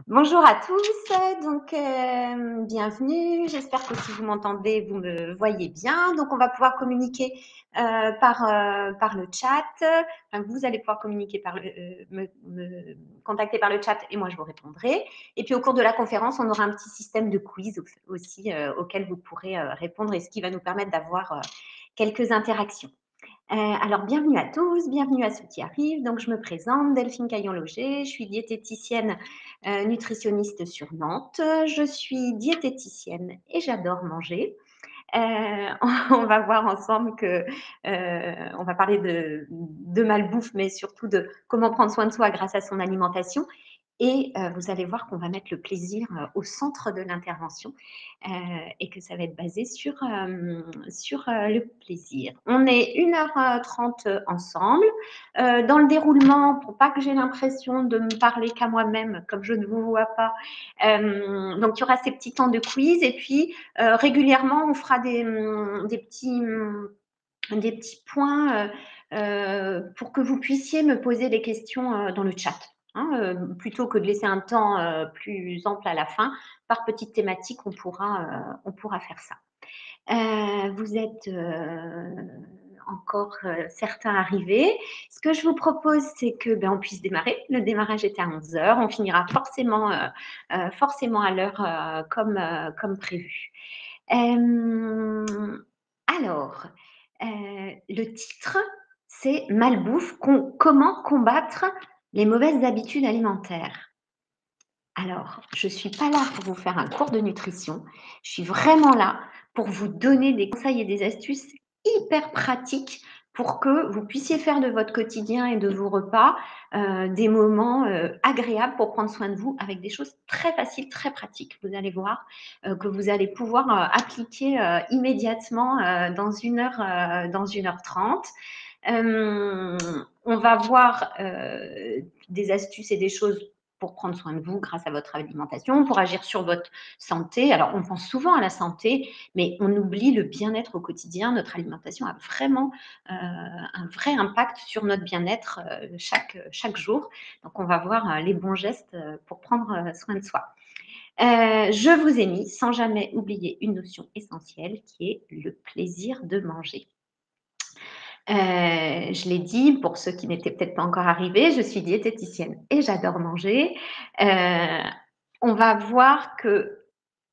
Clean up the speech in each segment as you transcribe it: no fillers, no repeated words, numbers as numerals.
Bonjour à tous, donc bienvenue. J'espère que si vous m'entendez, vous me voyez bien. Donc on va pouvoir communiquer par le chat. Enfin, vous allez pouvoir communiquer me contacter par le chat et moi je vous répondrai. Et puis au cours de la conférence, on aura un petit système de quiz aussi auquel vous pourrez répondre et ce qui va nous permettre d'avoir quelques interactions. Alors, bienvenue à tous, bienvenue à ceux qui arrivent. Donc, je me présente, Delphine Caillon-Loger, je suis diététicienne nutritionniste sur Nantes. Je suis diététicienne et j'adore manger. On va voir ensemble que on va parler de malbouffe, mais surtout de comment prendre soin de soi grâce à son alimentation. Et vous allez voir qu'on va mettre le plaisir au centre de l'intervention et que ça va être basé sur le plaisir. On est 1h30 ensemble. Dans le déroulement, pour pas que j'ai l'impression de me parler qu'à moi-même, comme je ne vous vois pas, donc il y aura ces petits temps de quiz et puis régulièrement, on fera des petits points pour que vous puissiez me poser des questions dans le chat. Plutôt que de laisser un temps plus ample à la fin, par petite thématique, on pourra faire ça. Vous êtes encore certains arrivés. Ce que je vous propose, c'est que on puisse démarrer. Le démarrage était à 11h. On finira forcément à l'heure comme prévu. Alors, le titre, c'est Malbouffe, comment combattre les mauvaises habitudes alimentaires. Alors, je ne suis pas là pour vous faire un cours de nutrition. Je suis vraiment là pour vous donner des conseils et des astuces hyper pratiques pour que vous puissiez faire de votre quotidien et de vos repas des moments agréables pour prendre soin de vous avec des choses très faciles, très pratiques. Vous allez voir que vous allez pouvoir appliquer immédiatement dans 1h30. On va voir des astuces et des choses pour prendre soin de vous grâce à votre alimentation, pour agir sur votre santé. Alors, on pense souvent à la santé, mais on oublie le bien-être au quotidien. Notre alimentation a vraiment un vrai impact sur notre bien-être chaque jour. Donc, on va voir les bons gestes pour prendre soin de soi. Je vous ai mis, sans jamais oublier, une notion essentielle qui est le plaisir de manger. Je l'ai dit, pour ceux qui n'étaient peut-être pas encore arrivés, je suis diététicienne et j'adore manger. On va voir que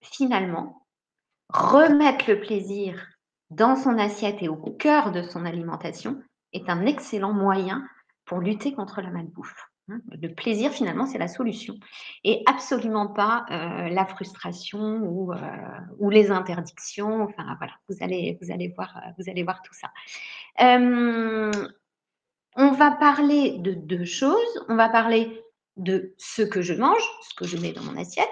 finalement, remettre le plaisir dans son assiette et au cœur de son alimentation est un excellent moyen pour lutter contre la malbouffe. Le plaisir, finalement, c'est la solution et absolument pas la frustration ou les interdictions. Enfin, voilà, vous allez voir tout ça. On va parler de deux choses. On va parler de ce que je mange, ce que je mets dans mon assiette,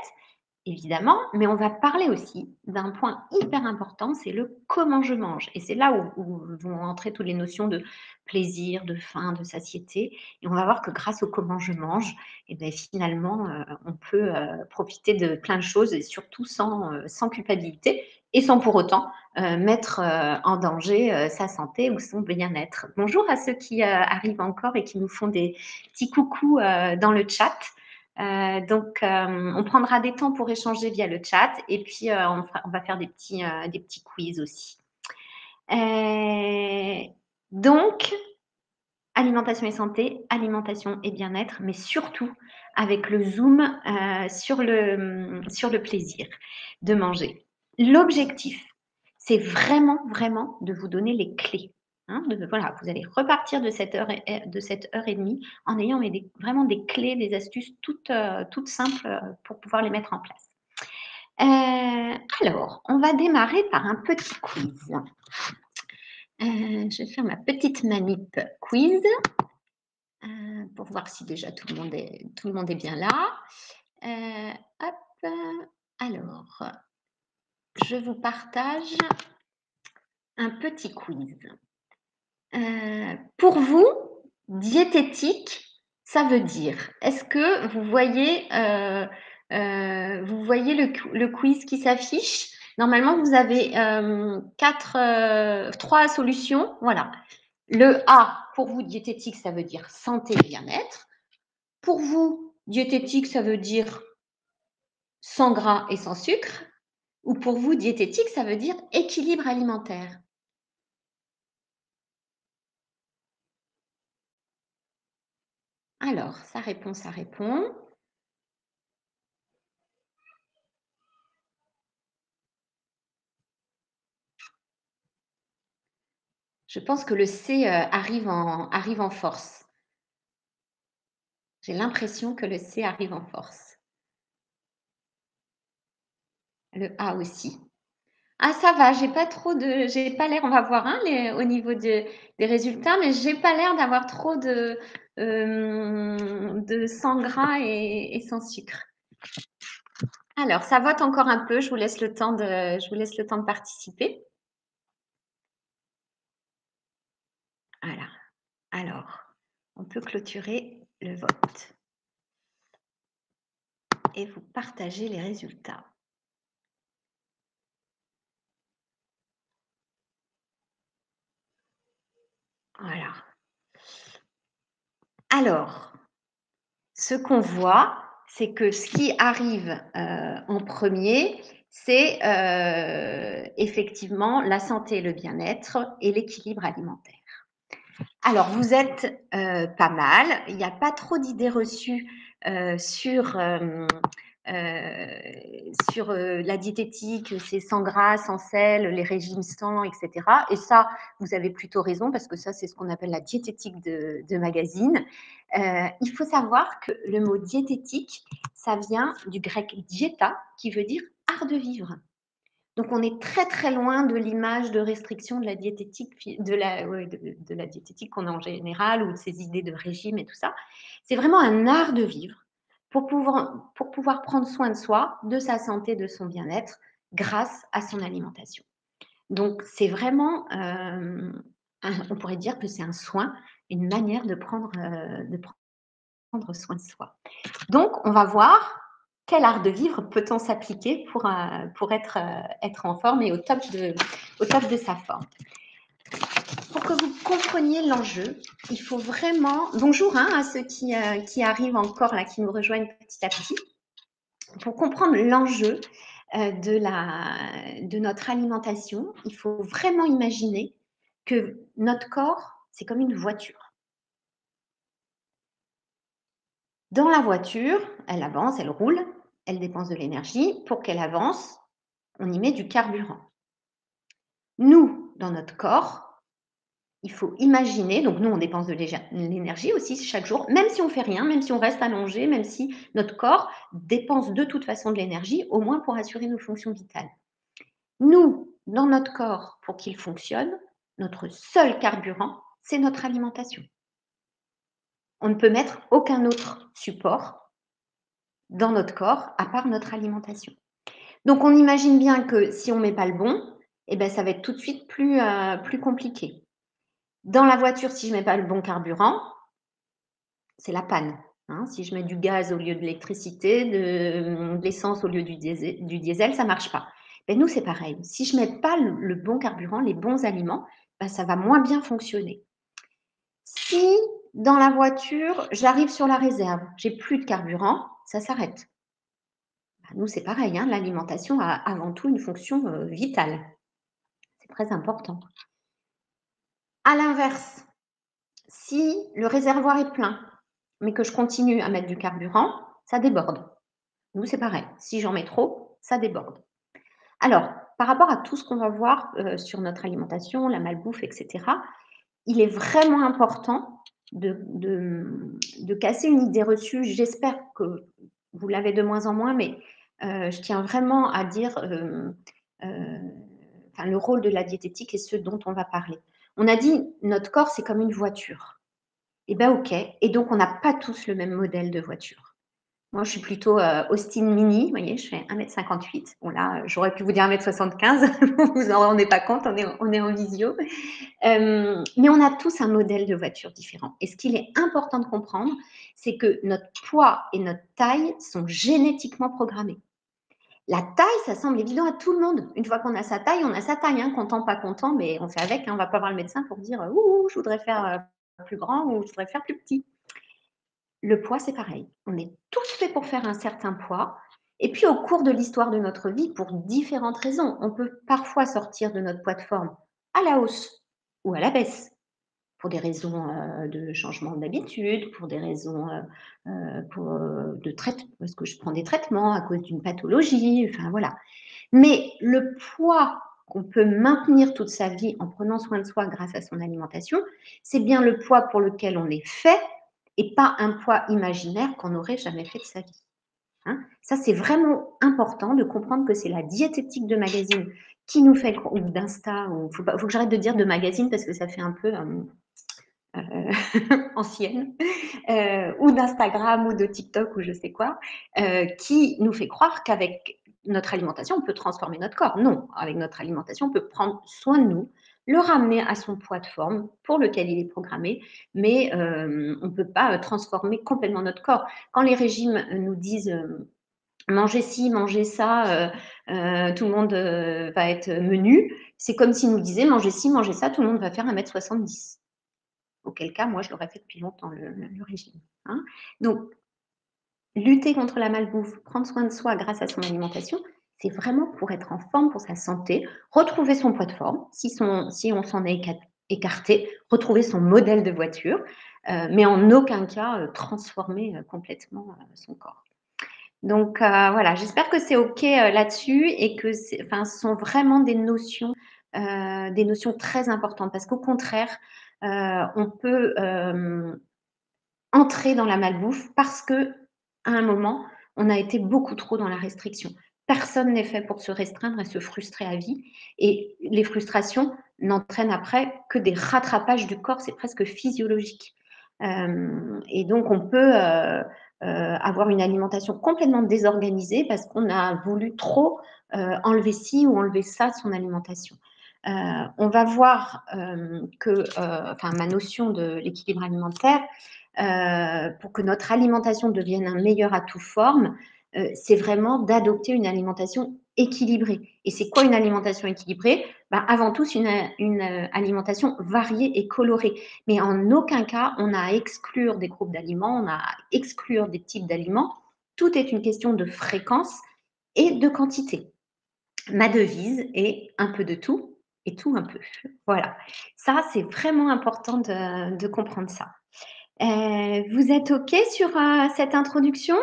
évidemment, mais on va parler aussi d'un point hyper important, c'est le comment je mange. Et c'est là où vont entrer toutes les notions de plaisir, de faim, de satiété. Et on va voir que grâce au comment je mange, et finalement, on peut profiter de plein de choses et surtout sans culpabilité et sans pour autant mettre en danger sa santé ou son bien-être. Bonjour à ceux qui arrivent encore et qui nous font des petits coucous dans le chat. Donc, on prendra des temps pour échanger via le chat et puis on va faire des petits quiz aussi. Donc, alimentation et santé, alimentation et bien-être, mais surtout avec le zoom sur le plaisir de manger. L'objectif, c'est vraiment, vraiment de vous donner les clés. Voilà, vous allez repartir de cette heure et demie en ayant vraiment des clés, des astuces toutes simples pour pouvoir les mettre en place. Alors, on va démarrer par un petit quiz. Je vais faire ma petite manip quiz pour voir si déjà tout le monde est bien là. Hop, alors, je vous partage un petit quiz. Pour vous, diététique, ça veut dire, est-ce que vous voyez le quiz qui s'affiche? Normalement, vous avez 3 solutions. Voilà. Le A, pour vous, diététique, ça veut dire santé et bien-être. Pour vous, diététique, ça veut dire sans gras et sans sucre? Ou pour vous, diététique, ça veut dire équilibre alimentaire? Alors, ça répond, ça répond. Je pense que le C, arrive en force. J'ai l'impression que le C arrive en force. Le A aussi. Ah ça va, j'ai pas l'air, on va voir, hein, au niveau des résultats, mais j'ai pas l'air d'avoir trop de sans gras et sans sucre. Alors, ça vote encore un peu, je vous laisse le temps de participer. Voilà. Alors, on peut clôturer le vote et vous partagez les résultats. Voilà. Alors, ce qu'on voit, c'est que ce qui arrive en premier, c'est effectivement la santé et le bien-être et l'équilibre alimentaire. Alors, vous êtes pas mal. Il n'y a pas trop d'idées reçues sur la diététique, c'est sans gras, sans sel, les régimes sans, etc. Et ça, vous avez plutôt raison parce que ça, c'est ce qu'on appelle la diététique de magazine. Il faut savoir que le mot diététique, ça vient du grec dieta, qui veut dire art de vivre. Donc, on est très, très loin de l'image de restriction de la diététique, de la diététique qu'on a en général, ou de ces idées de régime et tout ça. C'est vraiment un art de vivre pour pouvoir prendre soin de soi, de sa santé, de son bien-être, grâce à son alimentation. Donc, c'est vraiment, on pourrait dire que c'est un soin, une manière de prendre soin de soi. Donc, on va voir quel art de vivre peut-on s'appliquer pour être en forme et au top de sa forme. Pour que vous compreniez l'enjeu, il faut vraiment... Bonjour hein, à ceux qui arrivent encore, là, qui nous rejoignent petit à petit. Pour comprendre l'enjeu de notre alimentation, il faut vraiment imaginer que notre corps, c'est comme une voiture. Dans la voiture, elle avance, elle roule, elle dépense de l'énergie. Pour qu'elle avance, on y met du carburant. Nous, dans notre corps, il faut imaginer, donc nous, on dépense de l'énergie aussi chaque jour, même si on fait rien, même si on reste allongé, même si notre corps dépense de toute façon de l'énergie, au moins pour assurer nos fonctions vitales. Nous, dans notre corps, pour qu'il fonctionne, notre seul carburant, c'est notre alimentation. On ne peut mettre aucun autre support dans notre corps à part notre alimentation. Donc, on imagine bien que si on ne met pas le bon, eh ben, ça va être tout de suite plus compliqué. Dans la voiture, si je ne mets pas le bon carburant, c'est la panne. Hein. Si je mets du gaz au lieu de l'électricité, de l'essence au lieu du diesel, ça ne marche pas. Ben, nous, c'est pareil. Si je ne mets pas le bon carburant, les bons aliments, ben, ça va moins bien fonctionner. Si dans la voiture, j'arrive sur la réserve, j'ai plus de carburant, ça s'arrête. Nous, c'est pareil, hein, l'alimentation a avant tout une fonction vitale. C'est très important. À l'inverse, si le réservoir est plein, mais que je continue à mettre du carburant, ça déborde. Nous, c'est pareil. Si j'en mets trop, ça déborde. Alors, par rapport à tout ce qu'on va voir sur notre alimentation, la malbouffe, etc., il est vraiment important de casser une idée reçue. J'espère que vous l'avez de moins en moins, mais je tiens vraiment à dire le rôle de la diététique et ce dont on va parler. On a dit, notre corps, c'est comme une voiture. Eh bien, OK. Et donc, on n'a pas tous le même modèle de voiture. Moi, je suis plutôt Austin Mini. Vous voyez, je fais 1,58 m. Bon, là, j'aurais pu vous dire 1,75 m. Vous vous en rendez pas compte, on est en visio. Mais on a tous un modèle de voiture différent. Et ce qu'il est important de comprendre, c'est que notre poids et notre taille sont génétiquement programmés. La taille, ça semble évident à tout le monde. Une fois qu'on a sa taille, on a sa taille. Hein. Content, pas content, mais on fait avec. Hein. On ne va pas voir le médecin pour dire « Ouh, je voudrais faire plus grand ou je voudrais faire plus petit ». Le poids, c'est pareil. On est tous faits pour faire un certain poids. Et puis, au cours de l'histoire de notre vie, pour différentes raisons, on peut parfois sortir de notre poids de forme à la hausse ou à la baisse, pour des raisons de changement d'habitude, pour des raisons parce que je prends des traitements à cause d'une pathologie, enfin voilà. Mais le poids qu'on peut maintenir toute sa vie en prenant soin de soi grâce à son alimentation, c'est bien le poids pour lequel on est fait et pas un poids imaginaire qu'on n'aurait jamais fait de sa vie. Hein. Ça, c'est vraiment important de comprendre que c'est la diététique de magazine qui nous fait, ou d'Insta, il faut que j'arrête de dire de magazine parce que ça fait un peu ancienne, ou d'Instagram ou de TikTok ou je sais quoi, qui nous fait croire qu'avec notre alimentation, on peut transformer notre corps. Non, avec notre alimentation, on peut prendre soin de nous, le ramener à son poids de forme pour lequel il est programmé, mais on ne peut pas transformer complètement notre corps. Quand les régimes nous disent manger ci, manger ça, tout le monde va être menu, c'est comme s'ils nous disaient manger ci, manger ça, tout le monde va faire 1,70 m. Auquel cas, moi, je l'aurais fait depuis longtemps, le régime. Hein. Donc, lutter contre la malbouffe, prendre soin de soi grâce à son alimentation, c'est vraiment pour être en forme, pour sa santé, retrouver son poids de forme, si on s'en est écarté, retrouver son modèle de voiture, mais en aucun cas transformer complètement son corps. Donc voilà, j'espère que c'est OK là-dessus et que ce sont vraiment des notions très importantes parce qu'au contraire, on peut entrer dans la malbouffe parce qu'à un moment, on a été beaucoup trop dans la restriction. Personne n'est fait pour se restreindre et se frustrer à vie. Et les frustrations n'entraînent après que des rattrapages du corps, c'est presque physiologique. Et donc, on peut avoir une alimentation complètement désorganisée parce qu'on a voulu trop enlever ci ou enlever ça de son alimentation. On va voir que ma notion de l'équilibre alimentaire, pour que notre alimentation devienne un meilleur atout forme, c'est vraiment d'adopter une alimentation équilibrée. Et c'est quoi une alimentation équilibrée? Avant tout, c'est une alimentation variée et colorée. Mais en aucun cas, on a à exclure des groupes d'aliments, on a à exclure des types d'aliments. Tout est une question de fréquence et de quantité. Ma devise est un peu de tout et tout un peu. Voilà. Ça, c'est vraiment important de comprendre ça. Vous êtes OK sur cette introduction?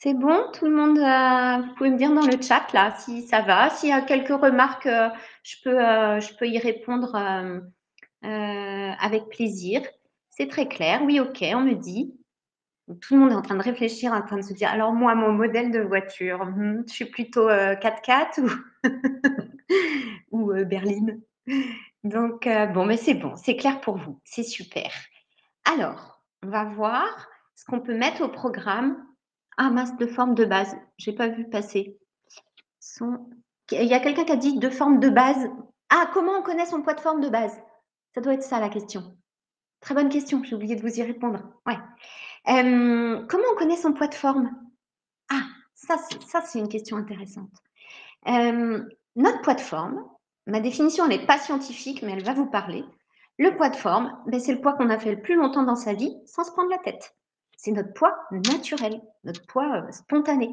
C'est bon? Tout le monde, vous pouvez me dire dans le chat là si ça va. S'il y a quelques remarques, je peux y répondre avec plaisir. C'est très clair. Oui, OK, on me dit. Donc, tout le monde est en train de réfléchir, en train de se dire alors moi, mon modèle de voiture, je suis plutôt 4x4 ou berline. Donc, bon, mais c'est bon, c'est clair pour vous. C'est super. Alors, on va voir ce qu'on peut mettre au programme. Ah mince, de forme de base. Je n'ai pas vu passer. Il y a quelqu'un qui a dit de forme de base. Ah, comment on connaît son poids de forme de base? Ça doit être ça la question. Très bonne question, j'ai oublié de vous y répondre. Ouais. Comment on connaît son poids de forme? Ah, ça c'est une question intéressante. Notre poids de forme, ma définition, elle n'est pas scientifique, mais elle va vous parler. Le poids de forme, c'est le poids qu'on a fait le plus longtemps dans sa vie sans se prendre la tête. C'est notre poids naturel, notre poids spontané.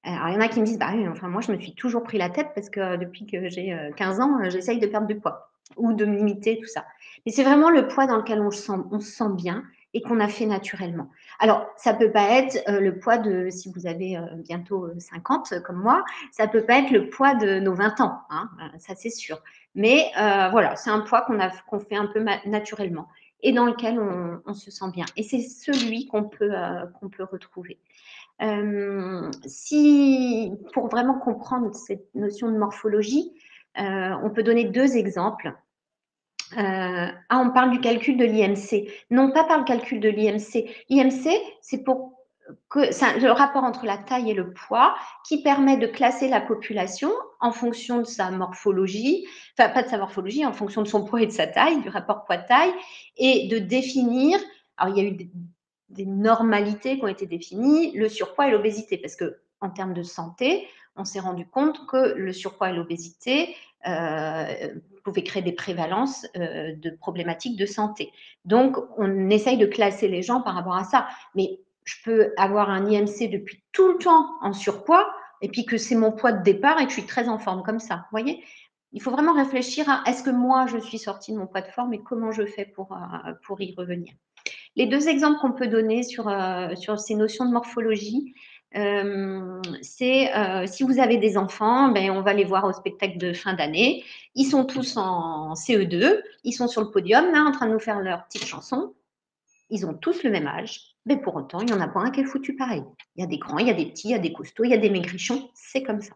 Alors, il y en a qui me disent, oui, enfin, moi, je me suis toujours pris la tête parce que depuis que j'ai 15 ans, j'essaye de perdre du poids ou de me limiter, tout ça. Mais c'est vraiment le poids dans lequel on se sent bien et qu'on a fait naturellement. Alors, ça peut pas être le poids de, si vous avez bientôt 50 comme moi, ça peut pas être le poids de nos 20 ans, hein, ça c'est sûr. Mais voilà, c'est un poids qu'on fait un peu naturellement et dans lequel on se sent bien. Et c'est celui qu'on peut retrouver. Pour vraiment comprendre cette notion de morphologie, on peut donner 2 exemples. On parle du calcul de l'IMC. Non, pas par le calcul de l'IMC. L'IMC, c'est le rapport entre la taille et le poids qui permet de classer la population en fonction de sa morphologie, enfin pas de sa morphologie, en fonction de son poids et de sa taille, du rapport poids-taille, et de définir, alors il y a eu des normalités qui ont été définies, le surpoids et l'obésité, parce que en termes de santé, on s'est rendu compte que le surpoids et l'obésité pouvaient créer des prévalences de problématiques de santé. Donc, on essaye de classer les gens par rapport à ça. Mais je peux avoir un IMC depuis tout le temps en surpoids et puis que c'est mon poids de départ et que je suis très en forme comme ça. Vous voyez? Il faut vraiment réfléchir à est-ce que moi, je suis sortie de mon poids de forme et comment je fais pour y revenir. Les deux exemples qu'on peut donner sur ces notions de morphologie, c'est si vous avez des enfants, ben, on va les voir au spectacle de fin d'année. Ils sont tous en CE2, ils sont sur le podium, là, en train de nous faire leur petite chanson. Ils ont tous le même âge, mais pour autant, il n'y en a pas un qui est foutu pareil. Il y a des grands, il y a des petits, il y a des costauds, il y a des maigrichons, c'est comme ça.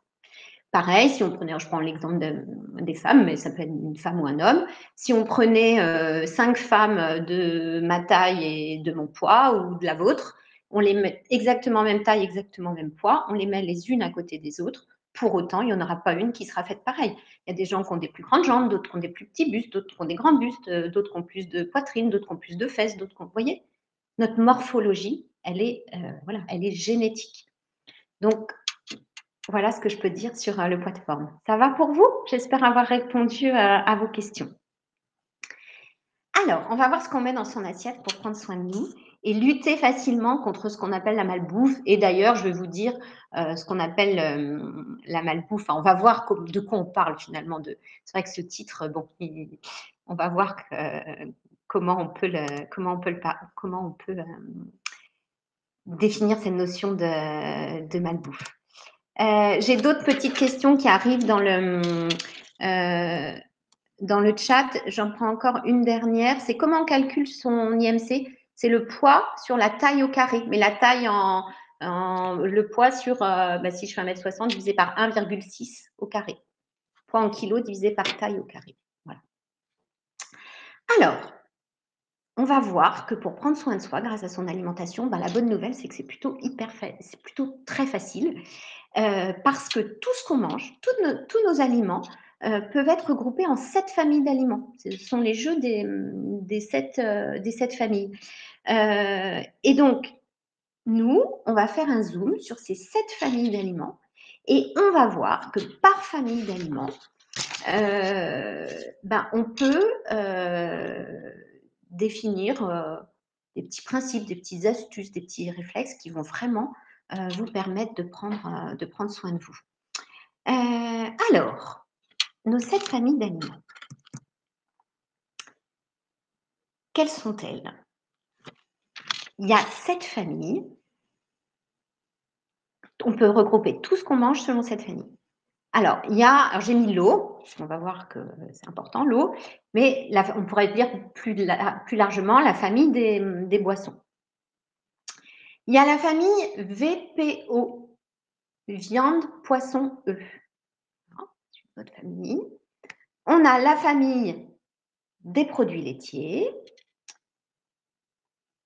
Pareil, si on prenait, je prends l'exemple des femmes, mais ça peut être une femme ou un homme. Si on prenait 5 femmes de ma taille et de mon poids ou de la vôtre, on les met exactement même taille, exactement même poids, on les met les unes à côté des autres. Pour autant, il n'y en aura pas une qui sera faite pareil. Il y a des gens qui ont des plus grandes jambes, d'autres qui ont des plus petits bustes, d'autres qui ont des grands bustes, d'autres qui ont plus de poitrine, d'autres qui ont plus de fesses, d'autres qui ont... Vous voyez, notre morphologie, elle est, voilà, elle est génétique. Donc, voilà ce que je peux dire sur le poids de forme. Ça va pour vous? J'espère avoir répondu à vos questions. Alors, on va voir ce qu'on met dans son assiette pour prendre soin de nous et lutter facilement contre ce qu'on appelle la malbouffe. Et d'ailleurs, je vais vous dire ce qu'on appelle la malbouffe. Enfin, on va voir de quoi on parle finalement. C'est vrai que ce titre, bon, on va voir comment on peut définir cette notion de malbouffe. J'ai d'autres petites questions qui arrivent dans le chat. J'en prends encore une dernière. C'est comment on calcule son IMC? C'est le poids sur la taille au carré. Mais la taille le poids sur, si je fais 1m60 divisé par 1,6 au carré. Poids en kilos divisé par taille au carré. Voilà. Alors, on va voir que pour prendre soin de soi grâce à son alimentation, la bonne nouvelle, c'est que c'est plutôt très facile. Parce que tout ce qu'on mange, tous nos aliments peuvent être regroupés en 7 familles d'aliments. Ce sont les jeux des 7 familles. Et donc, nous, on va faire un zoom sur ces 7 familles d'aliments et on va voir que par famille d'aliments, on peut définir des petits principes, des petites astuces, des petits réflexes qui vont vraiment vous permettre de prendre soin de vous. Alors, nos 7 familles d'aliments, quelles sont-elles? Il y a 7 familles. On peut regrouper tout ce qu'on mange selon cette famille. Alors, j'ai mis l'eau, on va voir que c'est important, l'eau, mais on pourrait dire plus largement la famille des boissons. Il y a la famille VPO, viande, poisson, œufs. C'est une autre famille. On a la famille des produits laitiers.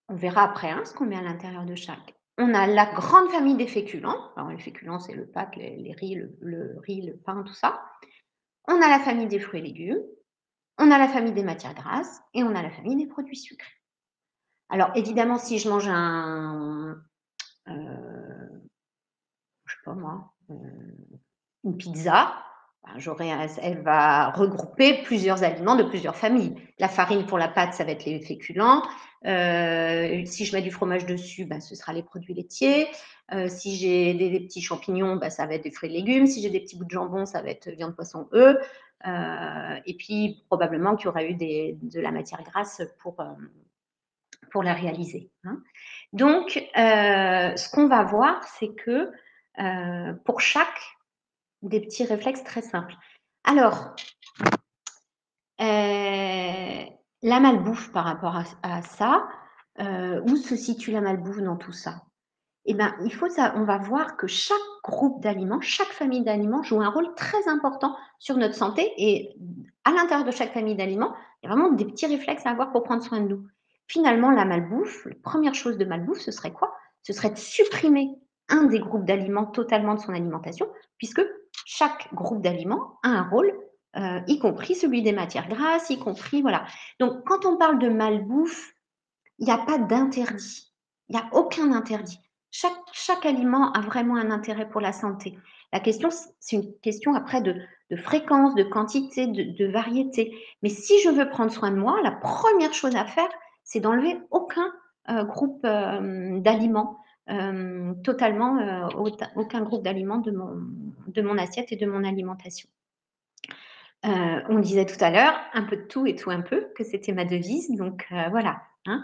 On verra après ce qu'on met à l'intérieur de chaque. On a la grande famille des féculents. Alors, les féculents, c'est le pâte, les riz, le riz, le pain, tout ça. On a la famille des fruits et légumes. On a la famille des matières grasses et on a la famille des produits sucrés. Alors, évidemment, si je mange je sais pas moi, une pizza, elle va regrouper plusieurs aliments de plusieurs familles. La farine pour la pâte, ça va être les féculents. Si je mets du fromage dessus, ce sera les produits laitiers. Si j'ai des petits champignons, ça va être des fruits et légumes. Si j'ai des petits bouts de jambon, ça va être viande, poisson, œufs. Et puis, probablement qu'il y aura eu de la matière grasse pour la réaliser. Donc, ce qu'on va voir, c'est que pour chaque des petits réflexes très simples. Alors, la malbouffe par rapport à ça, où se situe la malbouffe dans tout ça? On va voir que chaque groupe d'aliments, chaque famille d'aliments joue un rôle très important sur notre santé et à l'intérieur de chaque famille d'aliments, il y a vraiment des petits réflexes à avoir pour prendre soin de nous. Finalement, la malbouffe, la première chose de malbouffe, ce serait quoi? Ce serait de supprimer un des groupes d'aliments totalement de son alimentation, puisque chaque groupe d'aliments a un rôle, y compris celui des matières grasses, y compris, voilà. Donc, quand on parle de malbouffe, il n'y a pas d'interdit. Il n'y a aucun interdit. Chaque aliment a vraiment un intérêt pour la santé. La question, c'est une question après de fréquence, de quantité, de variété. Mais si je veux prendre soin de moi, la première chose à faire, c'est d'enlever aucun groupe d'aliments, totalement aucun groupe d'aliments de mon assiette et de mon alimentation. On disait tout à l'heure, un peu de tout et tout un peu, que c'était ma devise, donc voilà. Hein.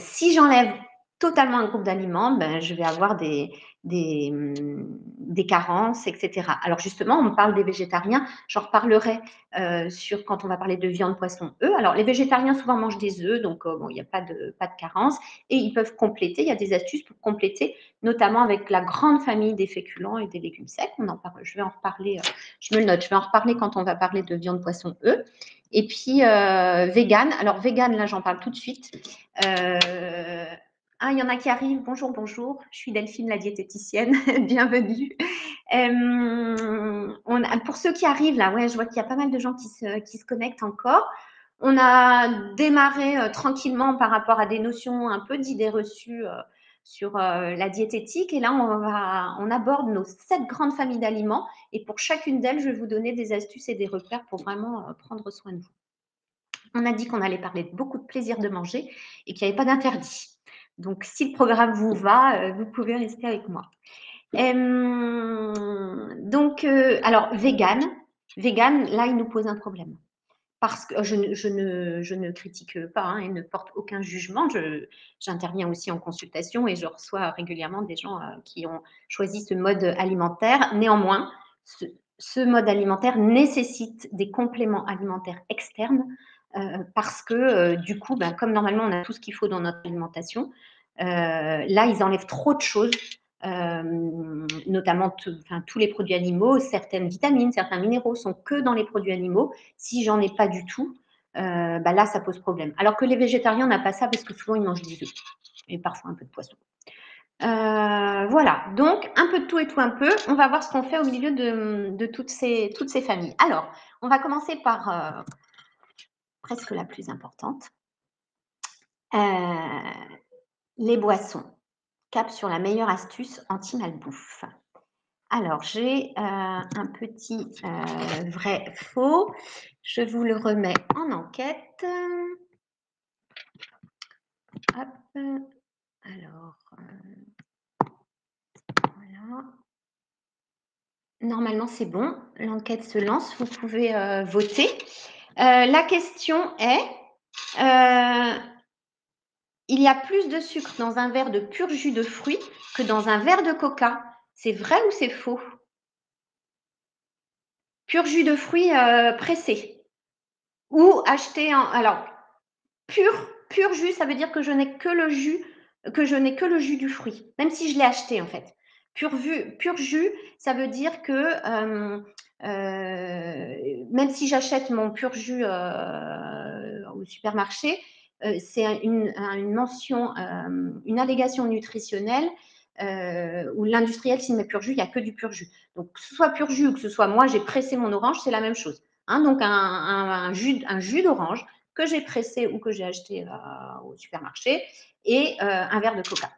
Si j'enlève totalement un groupe d'aliments, ben, je vais avoir des carences, etc. Alors justement, on parle des végétariens, j'en reparlerai sur quand on va parler de viande, poisson, œufs. Alors les végétariens souvent mangent des œufs, donc bon, il n'y a pas de carence, et ils peuvent compléter, il y a des astuces pour compléter, notamment avec la grande famille des féculents et des légumes secs. Je vais en reparler, je me le note, je vais en reparler quand on va parler de viande, poisson, œufs. Et puis vegan, alors vegan, là j'en parle tout de suite. Il y en a qui arrivent. Bonjour, bonjour. Je suis Delphine, la diététicienne. Bienvenue. Pour ceux qui arrivent là, ouais, je vois qu'il y a pas mal de gens qui se connectent encore. On a démarré tranquillement par rapport à des notions un peu d'idées reçues sur la diététique. Et là, on aborde nos 7 grandes familles d'aliments. Et pour chacune d'elles, je vais vous donner des astuces et des repères pour vraiment prendre soin de vous. On a dit qu'on allait parler de beaucoup de plaisir de manger et qu'il n'y avait pas d'interdit. Donc, si le programme vous va, vous pouvez rester avec moi. Alors, vegan, là, il nous pose un problème. Parce que je ne critique pas et ne porte aucun jugement. J'interviens aussi en consultation et je reçois régulièrement des gens qui ont choisi ce mode alimentaire. Néanmoins, ce mode alimentaire nécessite des compléments alimentaires externes parce que du coup, comme normalement on a tout ce qu'il faut dans notre alimentation, là ils enlèvent trop de choses, notamment tous les produits animaux, certaines vitamines, certains minéraux sont que dans les produits animaux. Si j'en ai pas du tout, là ça pose problème. Alors que les végétariens n'ont pas ça parce que souvent ils mangent des œufs et parfois un peu de poisson. Voilà, donc un peu de tout et tout un peu. On va voir ce qu'on fait au milieu de toutes ces familles. Alors, on va commencer par presque la plus importante. Les boissons. Cap sur la meilleure astuce anti-malbouffe. Alors, j'ai un petit vrai faux. Je vous le remets en enquête. Hop. Alors, voilà. Normalement, c'est bon. L'enquête se lance. Vous pouvez voter. La question est, il y a plus de sucre dans un verre de pur jus de fruits que dans un verre de coca. C'est vrai ou c'est faux? Pur jus de fruits pressé. Ou acheté en... Alors, pur jus, ça veut dire que je n'ai que le jus du fruit, même si je l'ai acheté en fait. Pur jus, ça veut dire que même si j'achète mon pur jus au supermarché, c'est une mention, une allégation nutritionnelle où l'industriel, s'il met pur jus, il n'y a que du pur jus. Donc, que ce soit pur jus ou que ce soit moi, j'ai pressé mon orange, c'est la même chose. Hein, donc, un jus d'orange que j'ai pressé ou que j'ai acheté au supermarché et un verre de coca.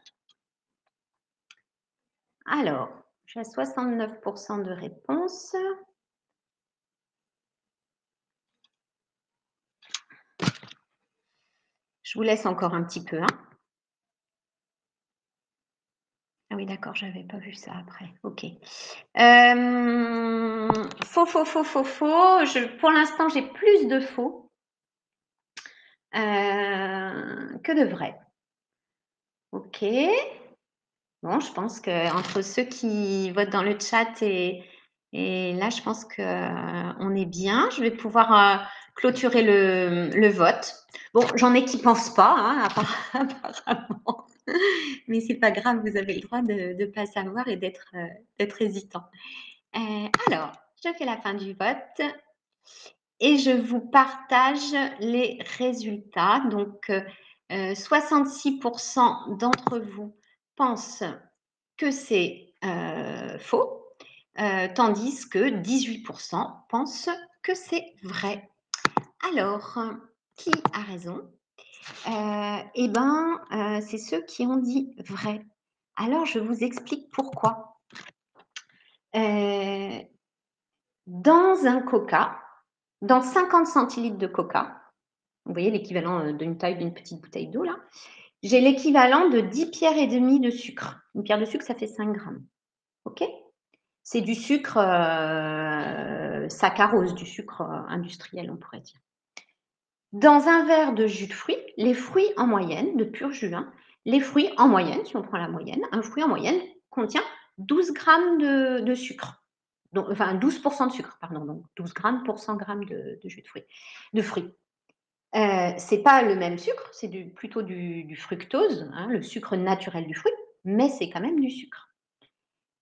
Alors, j'ai 69% de réponses. Je vous laisse encore un petit peu. Hein. Ah oui, d'accord, je n'avais pas vu ça après. Ok. Faux. Pour l'instant, j'ai plus de faux que de vrai. Ok. Bon, je pense qu'entre ceux qui votent dans le chat et là, je pense qu'on est bien. Je vais pouvoir clôturer le vote. Bon, j'en ai qui ne pensent pas, hein, apparemment. Mais ce n'est pas grave, vous avez le droit de ne pas savoir et d'être hésitant. Alors, je fais la fin du vote et je vous partage les résultats. Donc, 66% d'entre vous pensent que c'est faux, tandis que 18% pensent que c'est vrai. Alors, qui a raison? C'est ceux qui ont dit vrai. Alors, je vous explique pourquoi. Dans un coca, dans 50 centilitres de coca, vous voyez l'équivalent d'une taille d'une petite bouteille d'eau là, j'ai l'équivalent de 10 pierres et demie de sucre. Une pierre de sucre, ça fait 5 grammes. OK? C'est du sucre saccharose, du sucre industriel, on pourrait dire. Dans un verre de jus de fruits, les fruits en moyenne, de pur jus, hein, les fruits en moyenne, si on prend la moyenne, un fruit en moyenne contient 12 grammes de sucre. Donc, enfin, 12% de sucre, pardon, donc 12 grammes pour 100 grammes de jus de fruits. C'est pas le même sucre, c'est plutôt du fructose, hein, le sucre naturel du fruit, mais c'est quand même du sucre.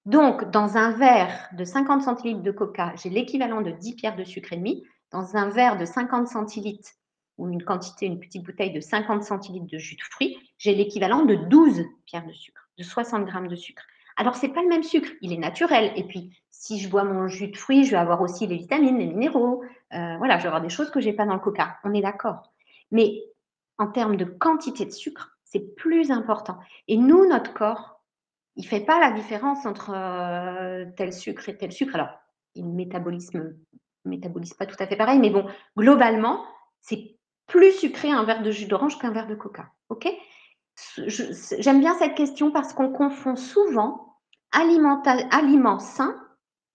Donc, dans un verre de 50 centilitres de coca, j'ai l'équivalent de 10 pierres de sucre et demi. Dans un verre de 50 centilitres ou une petite bouteille de 50 centilitres de jus de fruits, j'ai l'équivalent de 12 pierres de sucre, de 60 grammes de sucre. Alors, c'est pas le même sucre, il est naturel. Et puis, si je bois mon jus de fruits, je vais avoir aussi les vitamines, les minéraux. Voilà, je vais avoir des choses que j'ai pas dans le coca. On est d'accord. Mais en termes de quantité de sucre, c'est plus important. Et nous, notre corps, il ne fait pas la différence entre tel sucre et tel sucre. Alors, il ne métabolise pas tout à fait pareil, mais bon, globalement, c'est plus sucré un verre de jus d'orange qu'un verre de coca. OK? J'aime bien cette question parce qu'on confond souvent aliments sains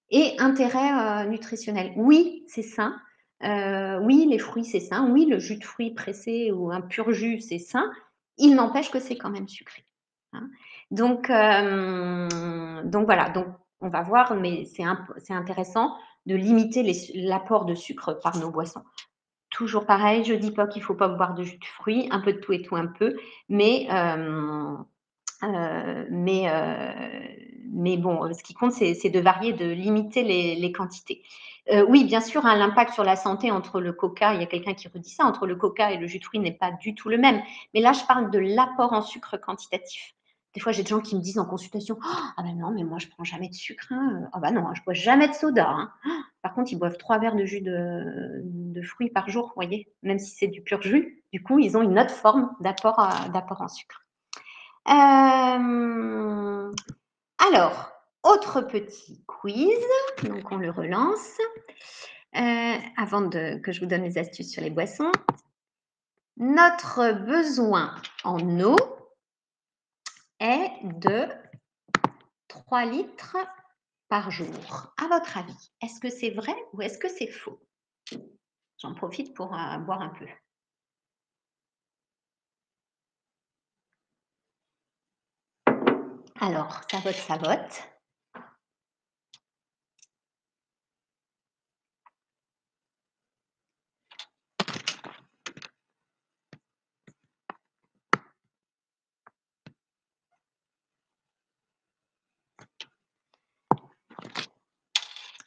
et intérêt nutritionnel. Oui, c'est sain. Oui, les fruits, c'est sain. Oui, le jus de fruits pressé ou un pur jus, c'est sain. Il n'empêche que c'est quand même sucré. Hein. Donc voilà, donc on va voir, mais c'est intéressant de limiter l'apport de sucre par nos boissons. Toujours pareil, je ne dis pas qu'il ne faut pas boire de jus de fruits, un peu de tout et tout un peu, mais euh, mais, euh, mais bon, ce qui compte, c'est de varier, de limiter les quantités. Oui, bien sûr, hein, l'impact sur la santé entre le coca, il y a quelqu'un qui redit ça, entre le coca et le jus de fruits n'est pas du tout le même. Mais là, je parle de l'apport en sucre quantitatif. Des fois, j'ai des gens qui me disent en consultation, ah ben non, mais moi, je prends jamais de sucre. Hein. Ah ben non, je bois jamais de soda. Hein. Par contre, ils boivent 3 verres de jus de fruits par jour, vous voyez, même si c'est du pur jus. Du coup, ils ont une autre forme d'apport en sucre. Alors, autre petit quiz, donc on le relance. Avant que je vous donne les astuces sur les boissons. Notre besoin en eau est de 3 litres par jour. À votre avis, est-ce que c'est vrai ou est-ce que c'est faux? J'en profite pour boire un peu. Alors, ça vote, ça vote.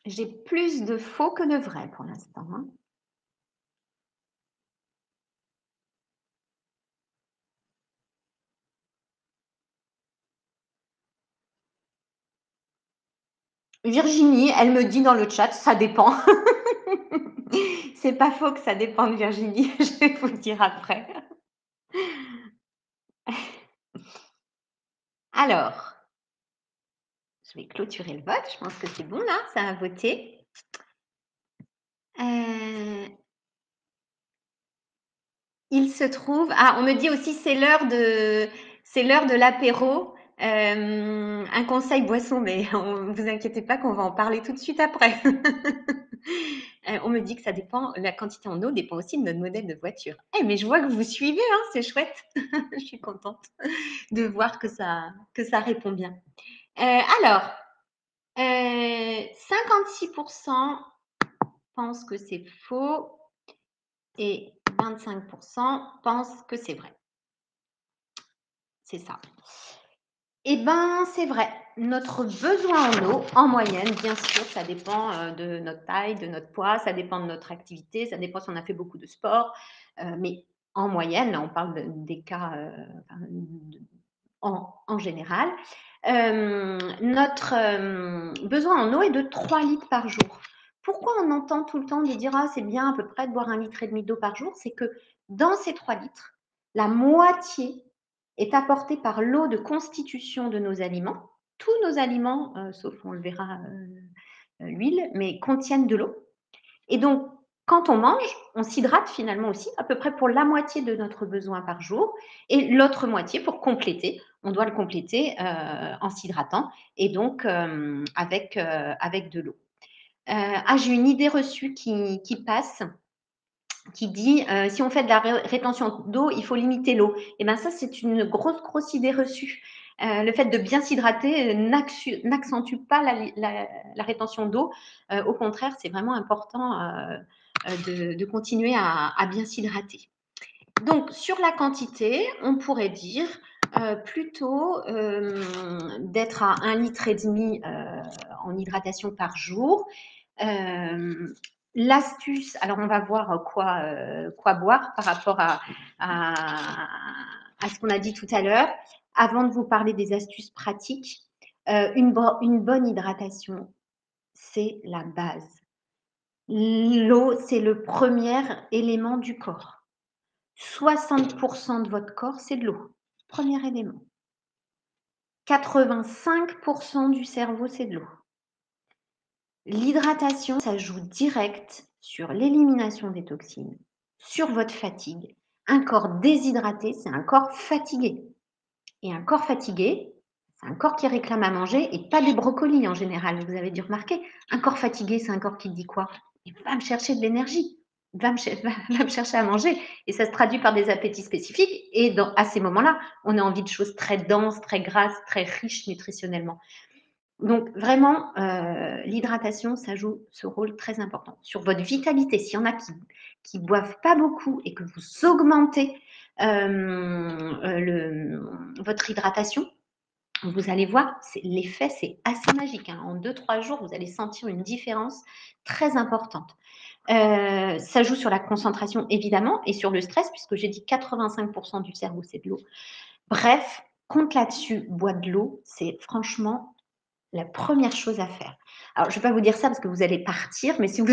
J'ai plus de faux que de vrai pour l'instant. Hein. Virginie, elle me dit dans le chat, ça dépend. C'est pas faux que ça dépend de Virginie, je vais vous le dire après. Alors, je vais clôturer le vote. Je pense que c'est bon là, ça a voté. Il se trouve. Ah, on me dit aussi c'est l'heure de l'apéro. Un conseil boisson, mais ne vous inquiétez pas qu'on va en parler tout de suite après. On me dit que ça dépend, la quantité en eau dépend aussi de notre modèle de voiture. Mais je vois que vous suivez, hein, c'est chouette. Je suis contente de voir que ça répond bien. Alors, 56% pensent que c'est faux et 25% pensent que c'est vrai. C'est ça. Eh bien, c'est vrai. Notre besoin en eau, en moyenne, bien sûr, ça dépend de notre taille, de notre poids, ça dépend de notre activité, ça dépend si on a fait beaucoup de sport. Mais en moyenne, on parle des cas en général. Notre besoin en eau est de 3 litres par jour. Pourquoi on entend tout le temps de dire c'est bien à peu près de boire 1,5 litre d'eau par jour? C'est que dans ces 3 litres, la moitié est apportée par l'eau de constitution de nos aliments. Tous nos aliments, sauf on le verra l'huile, mais contiennent de l'eau. Et donc, quand on mange, on s'hydrate finalement aussi à peu près pour la moitié de notre besoin par jour et l'autre moitié pour compléter, on doit le compléter en s'hydratant et donc avec de l'eau. J'ai une idée reçue qui passe, qui dit si on fait de la rétention d'eau, il faut limiter l'eau. Et bien ça, c'est une grosse idée reçue. Le fait de bien s'hydrater n'accentue pas la rétention d'eau. Au contraire, c'est vraiment important de continuer à bien s'hydrater. Donc, sur la quantité, on pourrait dire plutôt d'être à 1,5 litre en hydratation par jour. L'astuce, alors on va voir quoi boire par rapport à ce qu'on a dit tout à l'heure. Avant de vous parler des astuces pratiques, une bonne hydratation, c'est la base. L'eau, c'est le premier élément du corps. 60% de votre corps, c'est de l'eau. Premier élément. 85% du cerveau, c'est de l'eau. L'hydratation, ça joue direct sur l'élimination des toxines, sur votre fatigue. Un corps déshydraté, c'est un corps fatigué. Et un corps fatigué, c'est un corps qui réclame à manger et pas des brocolis en général. Vous avez dû remarquer, un corps fatigué, c'est un corps qui dit quoi? Il va me chercher de l'énergie, va me chercher à manger. Et ça se traduit par des appétits spécifiques. Et à ces moments-là, on a envie de choses très denses, très grasses, très riches nutritionnellement. Donc vraiment, l'hydratation, ça joue ce rôle très important. Sur votre vitalité, s'il y en a qui boivent pas beaucoup et que vous augmentez votre hydratation, vous allez voir, l'effet, c'est assez magique. Hein. En 2-3 jours, vous allez sentir une différence très importante. Ça joue sur la concentration, évidemment, et sur le stress, puisque j'ai dit 85% du cerveau, c'est de l'eau. Bref, compte là-dessus, boire de l'eau, c'est franchement la première chose à faire. Alors, je ne vais pas vous dire ça parce que vous allez partir, mais si vous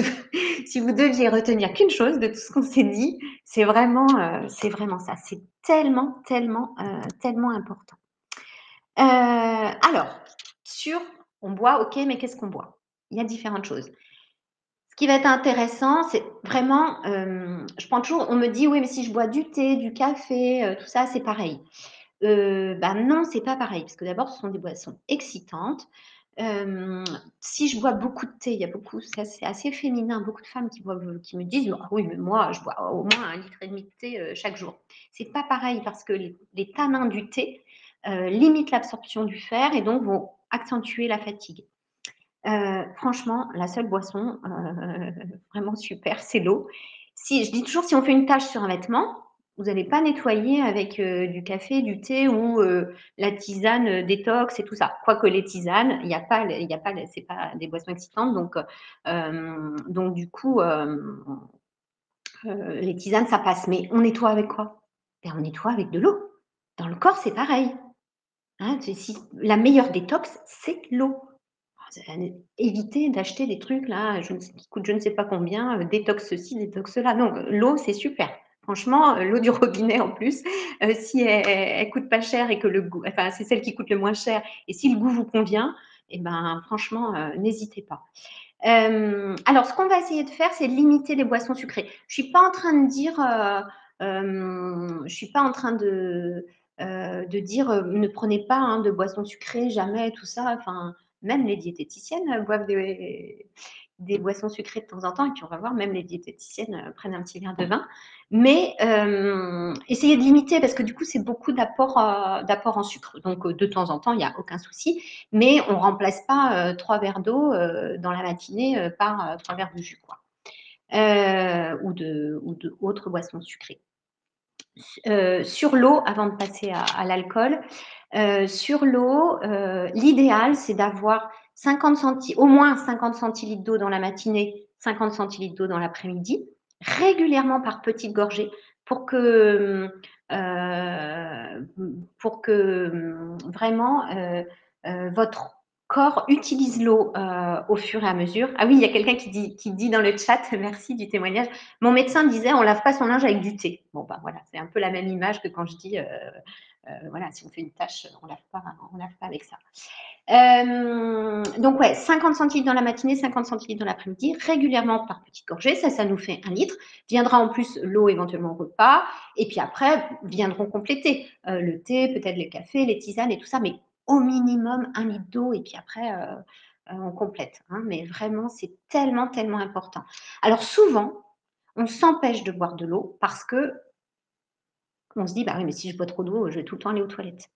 deviez retenir qu'une chose de tout ce qu'on s'est dit, c'est vraiment ça. C'est tellement important. Alors, on boit, ok, mais qu'est-ce qu'on boit? Il y a différentes choses. Ce qui va être intéressant, c'est vraiment, je prends toujours, on me dit, oui, mais si je bois du thé, du café, tout ça, c'est pareil. Non, c'est pas pareil, parce que d'abord, ce sont des boissons excitantes. Si je bois beaucoup de thé, il y a beaucoup, c'est assez féminin, beaucoup de femmes qui me disent, ah oui, mais moi, je bois au moins 1,5 litre de thé chaque jour. C'est pas pareil parce que les tanins du thé limitent l'absorption du fer et donc vont accentuer la fatigue. Franchement, la seule boisson vraiment super, c'est l'eau. Je dis toujours, si on fait une tache sur un vêtement, vous n'allez pas nettoyer avec du café, du thé ou la tisane détox et tout ça. Quoique les tisanes, c'est pas des boissons excitantes, donc du coup, les tisanes, ça passe. Mais on nettoie avec quoi? On nettoie avec de l'eau. Dans le corps, c'est pareil. Hein, la meilleure détox, c'est l'eau. Éviter d'acheter des trucs là, qui coûtent je ne sais pas combien, détox ceci, détox cela. Non, l'eau, c'est super. Franchement, l'eau du robinet en plus, si elle coûte pas cher et que le goût, enfin, c'est celle qui coûte le moins cher, et si le goût vous convient, franchement, n'hésitez pas. Alors, ce qu'on va essayer de faire, c'est de limiter les boissons sucrées. Je suis pas en train de dire, je suis pas en train de dire ne prenez pas de boissons sucrées, jamais, tout ça. Enfin, même les diététiciennes boivent des boissons sucrées de temps en temps, et puis on va voir, même les diététiciennes prennent un petit verre de vin. Mais essayez de limiter, parce que du coup, c'est beaucoup d'apport en sucre. Donc, de temps en temps, il n'y a aucun souci, mais on ne remplace pas 3 verres d'eau dans la matinée par 3 verres de jus, quoi. Ou d'autres boissons sucrées. Sur l'eau, avant de passer à l'alcool, sur l'eau, l'idéal, c'est d'avoir au moins 50 centilitres d'eau dans la matinée, 50 centilitres d'eau dans l'après-midi, régulièrement par petites gorgées, pour que vraiment votre corps utilise l'eau au fur et à mesure. Ah oui, il y a quelqu'un qui dit dans le chat, merci du témoignage, mon médecin disait on lave pas son linge avec du thé. Bon, voilà, c'est un peu la même image que quand je dis voilà, si on fait une tâche, on lave pas avec ça. Donc ouais, 50 centilitres dans la matinée, 50 centilitres dans l'après-midi, régulièrement par petites gorgées, ça nous fait 1 litre. Viendra en plus l'eau éventuellement au repas, et puis après viendront compléter le thé, peut-être les cafés, les tisanes et tout ça, mais au minimum 1 litre d'eau, et puis après on complète. Hein, mais vraiment, c'est tellement, tellement important. Alors souvent, on s'empêche de boire de l'eau parce que on se dit, bah oui, mais si je bois trop d'eau, je vais tout le temps aller aux toilettes.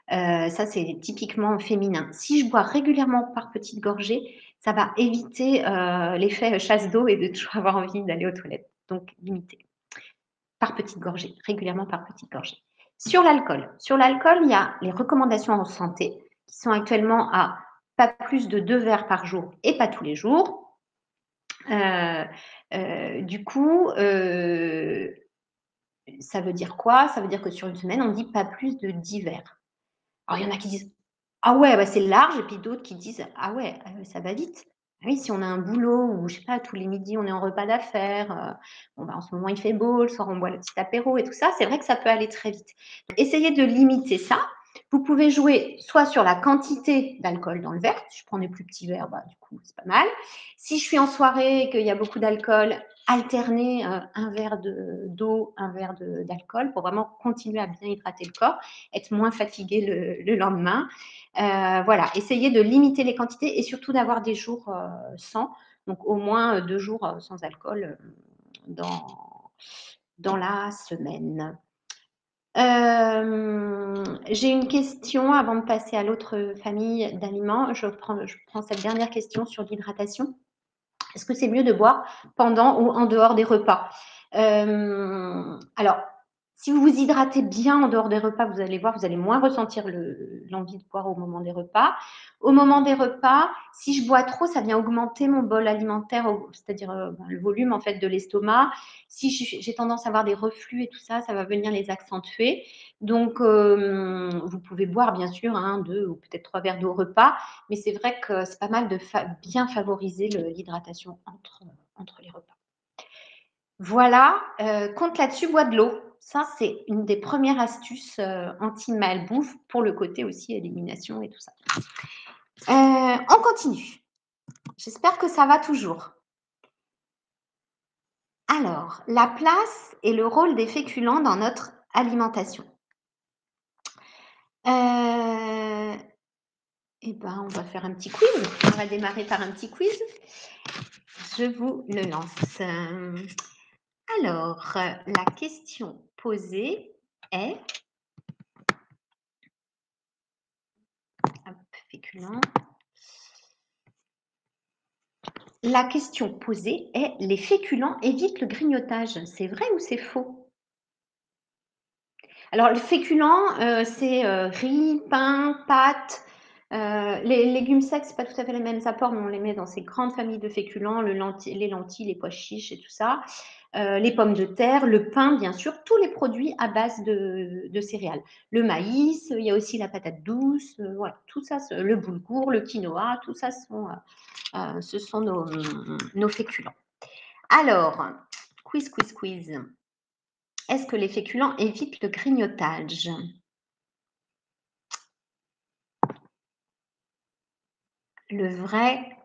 Ça, c'est typiquement féminin. Si je bois régulièrement par petites gorgées, ça va éviter l'effet chasse d'eau et de toujours avoir envie d'aller aux toilettes. Donc, limiter. Par petites gorgées, régulièrement par petites gorgées. Sur l'alcool, il y a les recommandations en santé qui sont actuellement à pas plus de 2 verres par jour et pas tous les jours. Du coup, ça veut dire quoi? Ça veut dire que sur une semaine, on dit pas plus de 10 verres. Alors, il y en a qui disent: «Ah ouais, bah, c'est large», et puis d'autres qui disent: «Ah ouais, ça va vite». Ah oui, si on a un boulot où, je sais pas, tous les midis, on est en repas d'affaires, bon, bah, en ce moment, il fait beau, le soir, on boit le petit apéro et tout ça, c'est vrai que ça peut aller très vite. Donc, essayez de limiter ça. Vous pouvez jouer soit sur la quantité d'alcool dans le verre. Si je prends des plus petits verres, bah, du coup, c'est pas mal. Si je suis en soirée et qu'il y a beaucoup d'alcool, alterner un verre d'eau, un verre d'alcool pour vraiment continuer à bien hydrater le corps, être moins fatigué le lendemain. Voilà, essayez de limiter les quantités et surtout d'avoir des jours sans, donc au moins 2 jours sans alcool dans la semaine. J'ai une question avant de passer à l'autre famille d'aliments. Je prends cette dernière question sur l'hydratation. Est-ce que c'est mieux de boire pendant ou en dehors des repas? Alors, si vous vous hydratez bien en dehors des repas, vous allez voir, vous allez moins ressentir l'envie de boire au moment des repas. Au moment des repas, si je bois trop, ça vient augmenter mon bol alimentaire, c'est-à-dire le volume en fait de l'estomac. Si j'ai tendance à avoir des reflux et tout ça, ça va venir les accentuer. Donc, vous pouvez boire bien sûr 1, 2 ou peut-être 3 verres d'eau au repas, mais c'est vrai que c'est pas mal de bien favoriser l'hydratation entre les repas. Voilà, compte là-dessus, bois de l'eau. Ça, c'est une des premières astuces anti-malbouffe pour le côté aussi élimination et tout ça. On continue. J'espère que ça va toujours. Alors, la place et le rôle des féculents dans notre alimentation. Eh ben, on va faire un petit quiz. On va démarrer par un petit quiz. Je vous le lance. Alors, la question posée est... Hop, féculent. La question posée est: les féculents évitent le grignotage. C'est vrai ou c'est faux? Alors, le féculent, c'est riz, pain, pâtes. Les légumes secs, c'est pas tout à fait les mêmes apports, mais on les met dans ces grandes familles de féculents, les lentilles, les pois chiches et tout ça. Les pommes de terre, le pain, bien sûr, tous les produits à base de céréales. Le maïs, il y a aussi la patate douce, voilà, tout ça, le boulgour, le quinoa, tout ça, ce sont nos féculents. Alors, quiz. Est-ce que les féculents évitent le grignotage? Le vrai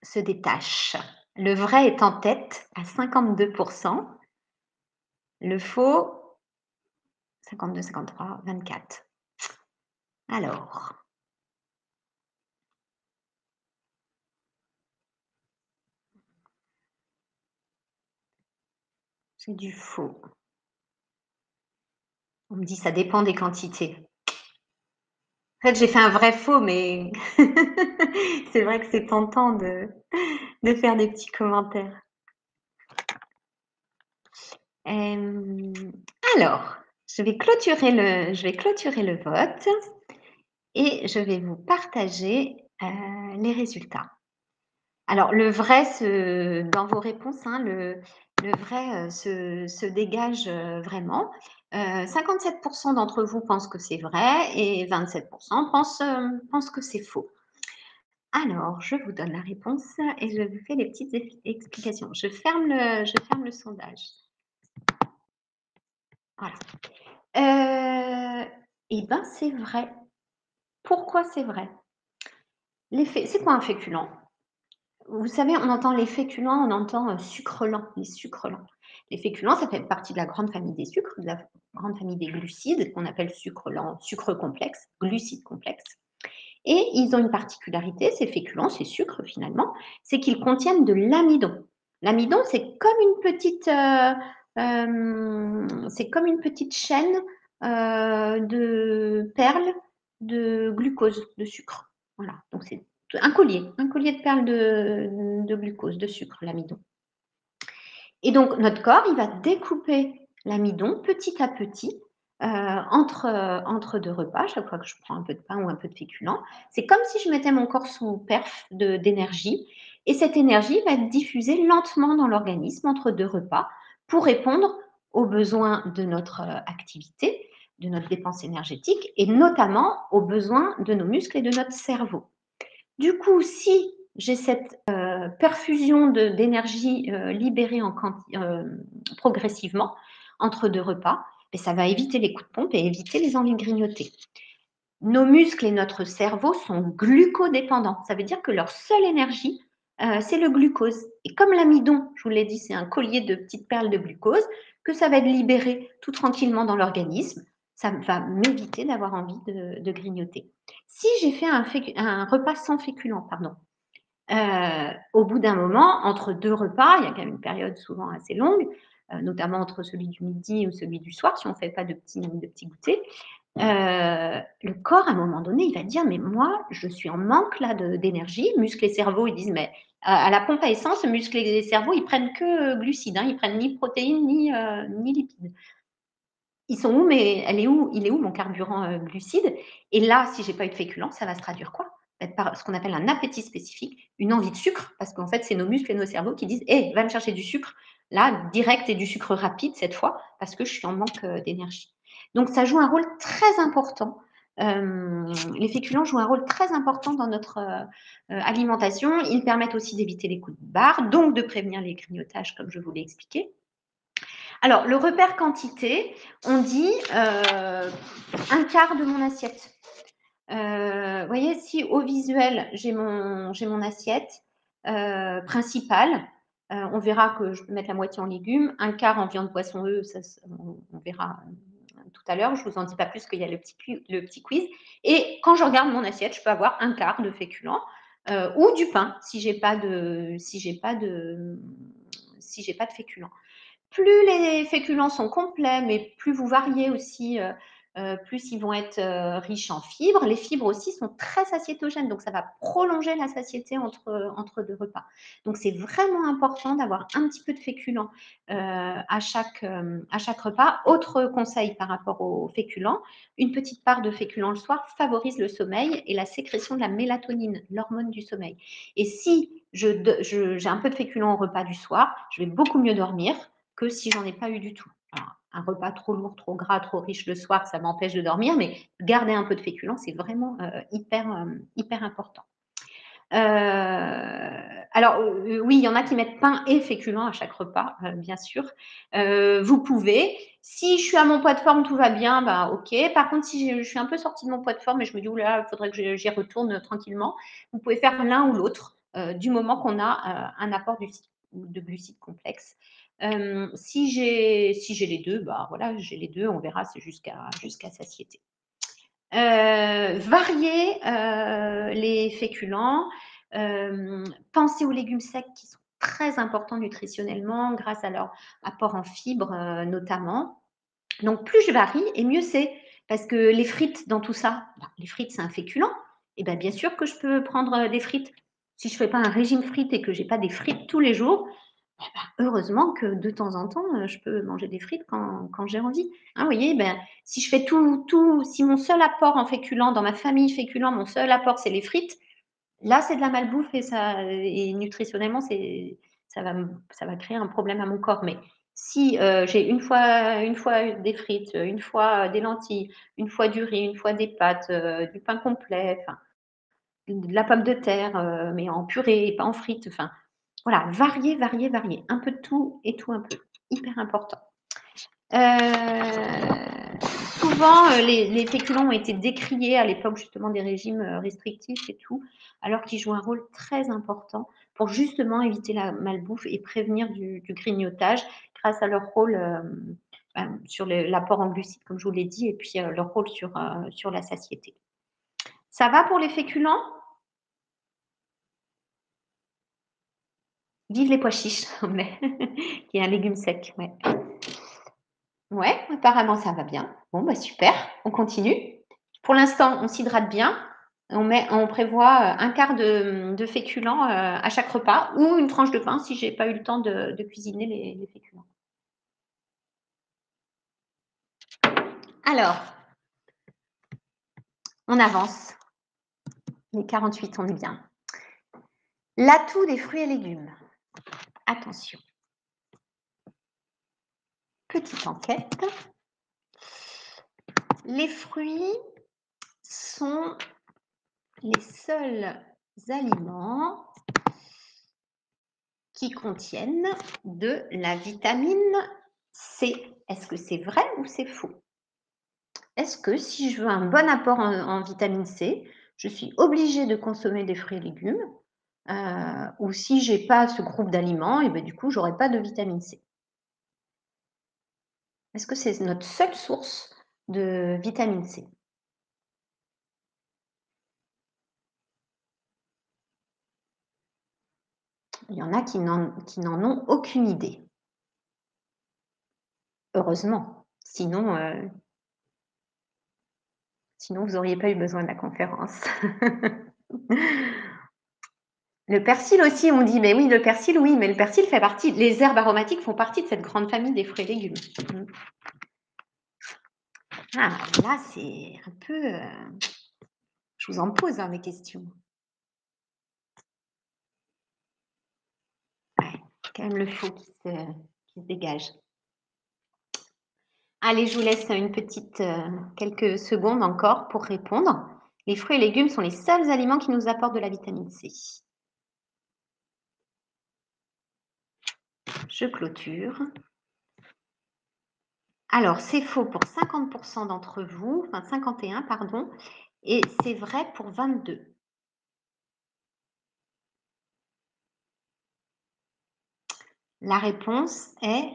se détache. Le vrai est en tête à 52%. Le faux, 52, 53, 24. Alors, c'est du faux. On me dit ça dépend des quantités. En fait, j'ai fait un vrai faux, mais c'est vrai que c'est tentant de faire des petits commentaires. Alors, je vais clôturer le vote et je vais vous partager les résultats. Alors, le vrai, dans vos réponses, hein, le vrai se dégage vraiment. 57% d'entre vous pensent que c'est vrai et 27% pensent que c'est faux. Alors, je vous donne la réponse et je vous fais les petites explications. Je ferme le sondage. Voilà. Eh ben, c'est vrai. Pourquoi c'est vrai? C'est quoi un féculent? Vous savez, on entend les féculents, on entend, sucres lents, les sucres lents. Les féculents, ça fait partie de la grande famille des sucres, de la grande famille des glucides qu'on appelle sucres lents, sucres complexes, glucides complexes et ils ont une particularité, ces féculents, ces sucres finalement, c'est qu'ils contiennent de l'amidon. L'amidon, c'est comme une petite chaîne, de perles de glucose, de sucre. Voilà, donc c'est un collier de perles de glucose, de sucre, l'amidon. Et donc notre corps, il va découper l'amidon petit à petit, entre 2 repas, chaque fois que je prends un peu de pain ou un peu de féculents. C'est comme si je mettais mon corps sous perf d'énergie et cette énergie va être diffusée lentement dans l'organisme entre 2 repas pour répondre aux besoins de notre, activité, de notre dépense énergétique et notamment aux besoins de nos muscles et de notre cerveau. Du coup, si j'ai cette perfusion d'énergie libérée progressivement entre 2 repas, et ça va éviter les coups de pompe et éviter les envies de grignoter. Nos muscles et notre cerveau sont glucodépendants. Ça veut dire que leur seule énergie, c'est le glucose. Et comme l'amidon, je vous l'ai dit, c'est un collier de petites perles de glucose, que ça va être libéré tout tranquillement dans l'organisme, ça va m'éviter d'avoir envie de grignoter. Si j'ai fait un repas sans féculents, pardon, au bout d'un moment, entre 2 repas, il y a quand même une période souvent assez longue, notamment entre celui du midi ou celui du soir, si on ne fait pas de petits goûters, le corps, à un moment donné, il va dire: «Mais moi, je suis en manque là d'énergie». Muscles et cerveau, ils disent: «Mais à la pompe à essence, muscles et cerveau, ils prennent que glucides, hein, ils prennent ni protéines ni lipides. Ils sont où mais il est où mon carburant, glucide?» Et là, si j'ai pas eu de féculents, ça va se traduire quoi? Par ce qu'on appelle un appétit spécifique, une envie de sucre, parce qu'en fait, c'est nos muscles et nos cerveaux qui disent: «Hé, va me chercher du sucre, là, direct et du sucre rapide cette fois, parce que je suis en manque, d'énergie». Donc ça joue un rôle très important, les féculents jouent un rôle très important dans notre, alimentation. Ils permettent aussi d'éviter les coups de barre, donc de prévenir les grignotages comme je vous l'ai expliqué. Alors, le repère quantité, on dit un quart de mon assiette. Vous voyez, si au visuel, j'ai mon assiette principale, on verra que je peux mettre la moitié en légumes, un quart en viande, poisson, œufs, ça, on verra tout à l'heure. Je ne vous en dis pas plus qu'il y a le petit quiz. Et quand je regarde mon assiette, je peux avoir un quart de féculents ou du pain si j'ai pas de féculents. Plus les féculents sont complets, mais plus vous variez aussi, plus ils vont être riches en fibres. Les fibres aussi sont très satiétogènes, donc ça va prolonger la satiété entre 2 repas. Donc c'est vraiment important d'avoir un petit peu de féculents à chaque repas. Autre conseil par rapport aux féculents, une petite part de féculents le soir favorise le sommeil et la sécrétion de la mélatonine, l'hormone du sommeil. Et si j'ai un peu de féculents au repas du soir, je vais beaucoup mieux dormir que si j'en ai pas eu du tout. Alors, un repas trop lourd, trop gras, trop riche le soir, ça m'empêche de dormir, mais garder un peu de féculents, c'est vraiment hyper important. Alors, oui, il y en a qui mettent pain et féculents à chaque repas, bien sûr. Vous pouvez. Si je suis à mon poids de forme, tout va bien, bah, ok. Par contre, si je suis un peu sortie de mon poids de forme et je me dis, oula, il faudrait que j'y retourne tranquillement, vous pouvez faire l'un ou l'autre, du moment qu'on a un apport de glucides complexes. Si j'ai les deux, bah voilà, j'ai les deux, on verra, c'est jusqu'à satiété. Varier les féculents, pensez aux légumes secs qui sont très importants nutritionnellement grâce à leur apport en fibres notamment. Donc plus je varie et mieux c'est. Parce que les frites dans tout ça, les frites c'est un féculent, et bien sûr que je peux prendre des frites. Si je ne fais pas un régime frites et que j'ai pas des frites tous les jours, heureusement que de temps en temps, je peux manger des frites quand j'ai envie. Hein, vous voyez, si je fais si mon seul apport en féculents dans ma famille féculents, mon seul apport, c'est les frites, là, c'est de la malbouffe et nutritionnellement, ça va créer un problème à mon corps. Mais si j'ai une fois des frites, une fois des lentilles, une fois du riz, une fois des pâtes, du pain complet, enfin, de la pomme de terre, mais en purée et pas en frites, enfin, voilà, varier, varier, varier. Un peu de tout et tout un peu. Hyper important. Souvent, les féculents ont été décriés à l'époque justement des régimes restrictifs et tout, alors qu'ils jouent un rôle très important pour justement éviter la malbouffe et prévenir du grignotage grâce à leur rôle sur l'apport en glucides, comme je vous l'ai dit, et puis leur rôle sur la satiété. Ça va pour les féculents? Vive les pois chiches, qui est un légume sec. Ouais. Ouais, apparemment ça va bien. Bon, bah super, on continue. Pour l'instant, on s'hydrate bien. On prévoit un quart de féculents à chaque repas ou une tranche de pain si j'ai pas eu le temps de cuisiner les féculents. Alors, on avance. Les 48, on est bien. L'atout des fruits et légumes. Attention. Petite enquête. Les fruits sont les seuls aliments qui contiennent de la vitamine C. Est-ce que c'est vrai ou c'est faux? Est-ce que si je veux un bon apport en vitamine C, je suis obligée de consommer des fruits et légumes ou si je n'ai pas ce groupe d'aliments, et ben, du coup, je n'aurai pas de vitamine C? Est-ce que c'est notre seule source de vitamine C? Il y en a qui n'en ont aucune idée. Heureusement. Sinon, vous n'auriez pas eu besoin de la conférence. Le persil aussi, on dit, mais oui, le persil, oui, mais le persil fait partie, les herbes aromatiques font partie de cette grande famille des fruits et légumes. Ah, là, c'est un peu... je vous en pose, mes questions. Ouais, quand même le faux qui se dégage. Allez, je vous laisse une petite, quelques secondes encore pour répondre. Les fruits et légumes sont les seuls aliments qui nous apportent de la vitamine C. Je clôture. Alors, c'est faux pour 50% d'entre vous, enfin 51, pardon, et c'est vrai pour 22. La réponse est...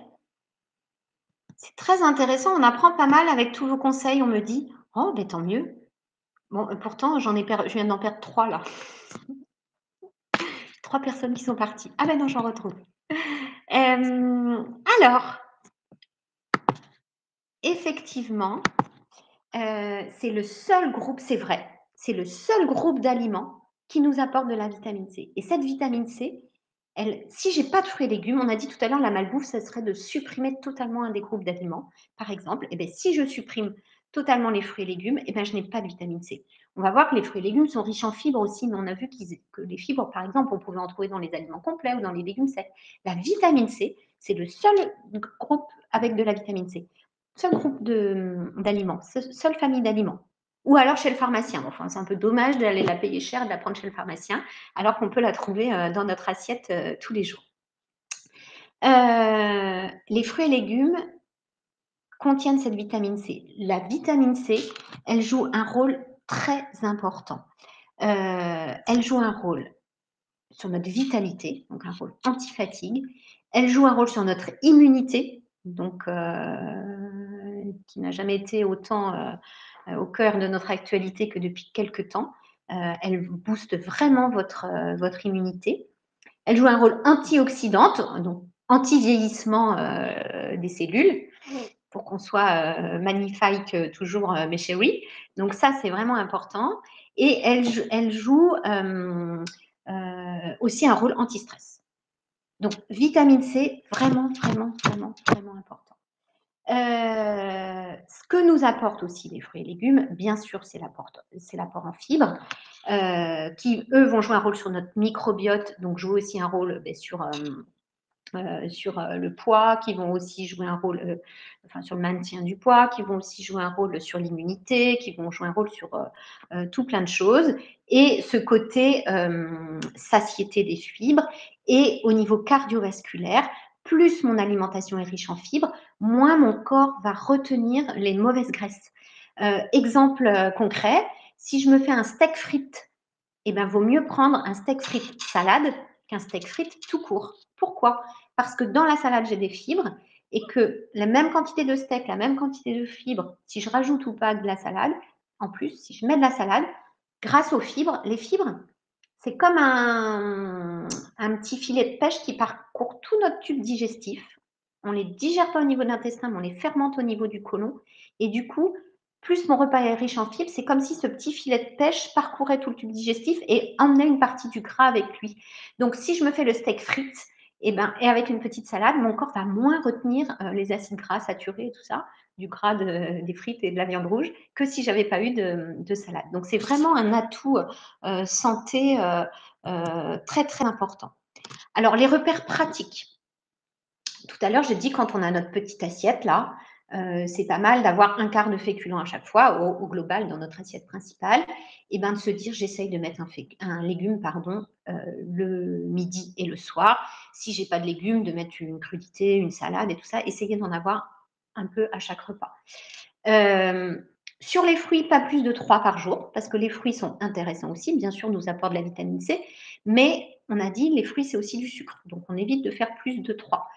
C'est très intéressant, on apprend pas mal avec tous vos conseils, on me dit « Oh, ben tant mieux ». Bon, pourtant, je viens d'en perdre 3 là. 3 personnes qui sont parties. Ah ben non, j'en retrouve. Alors, effectivement, c'est le seul groupe, c'est vrai, c'est le seul groupe d'aliments qui nous apporte de la vitamine C. Et cette vitamine C, si j'ai pas de fruits et légumes, on a dit tout à l'heure, la malbouffe, ça serait de supprimer totalement un des groupes d'aliments. Par exemple, si je supprime totalement les fruits et légumes, je n'ai pas de vitamine C. On va voir que les fruits et légumes sont riches en fibres aussi, mais on a vu que les fibres, par exemple, on pouvait en trouver dans les aliments complets ou dans les légumes secs. La vitamine C, c'est le seul groupe avec de la vitamine C. Seul groupe d'aliments, seule famille d'aliments. Ou alors chez le pharmacien. Enfin, c'est un peu dommage d'aller la payer cher et de la prendre chez le pharmacien, alors qu'on peut la trouver dans notre assiette tous les jours. Les fruits et légumes contiennent cette vitamine C. La vitamine C, elle joue un rôle très important. Elle joue un rôle sur notre vitalité, donc un rôle anti-fatigue. Elle joue un rôle sur notre immunité, donc qui n'a jamais été autant au cœur de notre actualité que depuis quelques temps. Elle booste vraiment votre immunité. Elle joue un rôle antioxydante, donc anti-vieillissement des cellules, pour qu'on soit magnifique toujours, mes chéris. Donc ça, c'est vraiment important. Et elle joue aussi un rôle anti-stress. Donc, vitamine C, vraiment, vraiment, vraiment, vraiment important. Ce que nous apportent aussi les fruits et légumes, bien sûr, c'est l'apport en fibres, qui, eux, vont jouer un rôle sur notre microbiote, donc jouent aussi un rôle sur le poids, qui vont aussi jouer un rôle sur le maintien du poids, qui vont aussi jouer un rôle sur l'immunité, qui vont jouer un rôle sur tout plein de choses. Et ce côté satiété des fibres. Et au niveau cardiovasculaire, plus mon alimentation est riche en fibres, moins mon corps va retenir les mauvaises graisses. Exemple concret, si je me fais un steak frites, eh ben, vaut mieux prendre un steak frites salade qu'un steak frites tout court. Pourquoi? Parce que dans la salade, j'ai des fibres et que la même quantité de steak, la même quantité de fibres, si je rajoute ou pas de la salade, en plus, si je mets de la salade, grâce aux fibres, les fibres, c'est comme un petit filet de pêche qui parcourt tout notre tube digestif. On ne les digère pas au niveau de l'intestin, mais on les fermente au niveau du côlon. Et du coup, plus mon repas est riche en fibres, c'est comme si ce petit filet de pêche parcourait tout le tube digestif et emmenait une partie du gras avec lui. Donc, si je me fais le steak frites, et avec une petite salade, mon corps va moins retenir les acides gras saturés et tout ça, du gras des frites et de la viande rouge, que si j'avais pas eu de salade. Donc, c'est vraiment un atout santé très, très important. Alors, les repères pratiques. Tout à l'heure, j'ai dit quand on a notre petite assiette là, c'est pas mal d'avoir un quart de féculent à chaque fois au global dans notre assiette principale, et ben de se dire j'essaye de mettre un légume le midi et le soir. Si j'ai pas de légumes, de mettre une crudité, une salade et tout ça. Essayez d'en avoir un peu à chaque repas. Sur les fruits, pas plus de 3 par jour, parce que les fruits sont intéressants aussi, bien sûr, nous apportent de la vitamine C, mais on a dit les fruits, c'est aussi du sucre, donc on évite de faire plus de 3.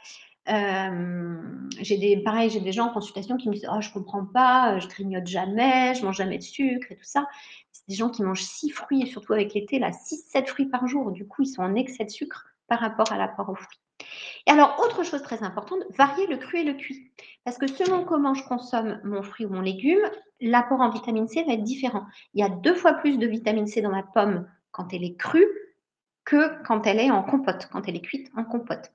J'ai des gens en consultation qui me disent oh, je comprends pas, je grignote jamais, je mange jamais de sucre et tout ça. C'est des gens qui mangent 6 fruits, et surtout avec l'été, là, 6-7 fruits par jour. Du coup, ils sont en excès de sucre par rapport à l'apport aux fruits. Et alors, autre chose très importante, varier le cru et le cuit. Parce que selon comment je consomme mon fruit ou mon légume, l'apport en vitamine C va être différent. Il y a 2 fois plus de vitamine C dans ma pomme quand elle est crue que quand elle est en compote, quand elle est cuite en compote.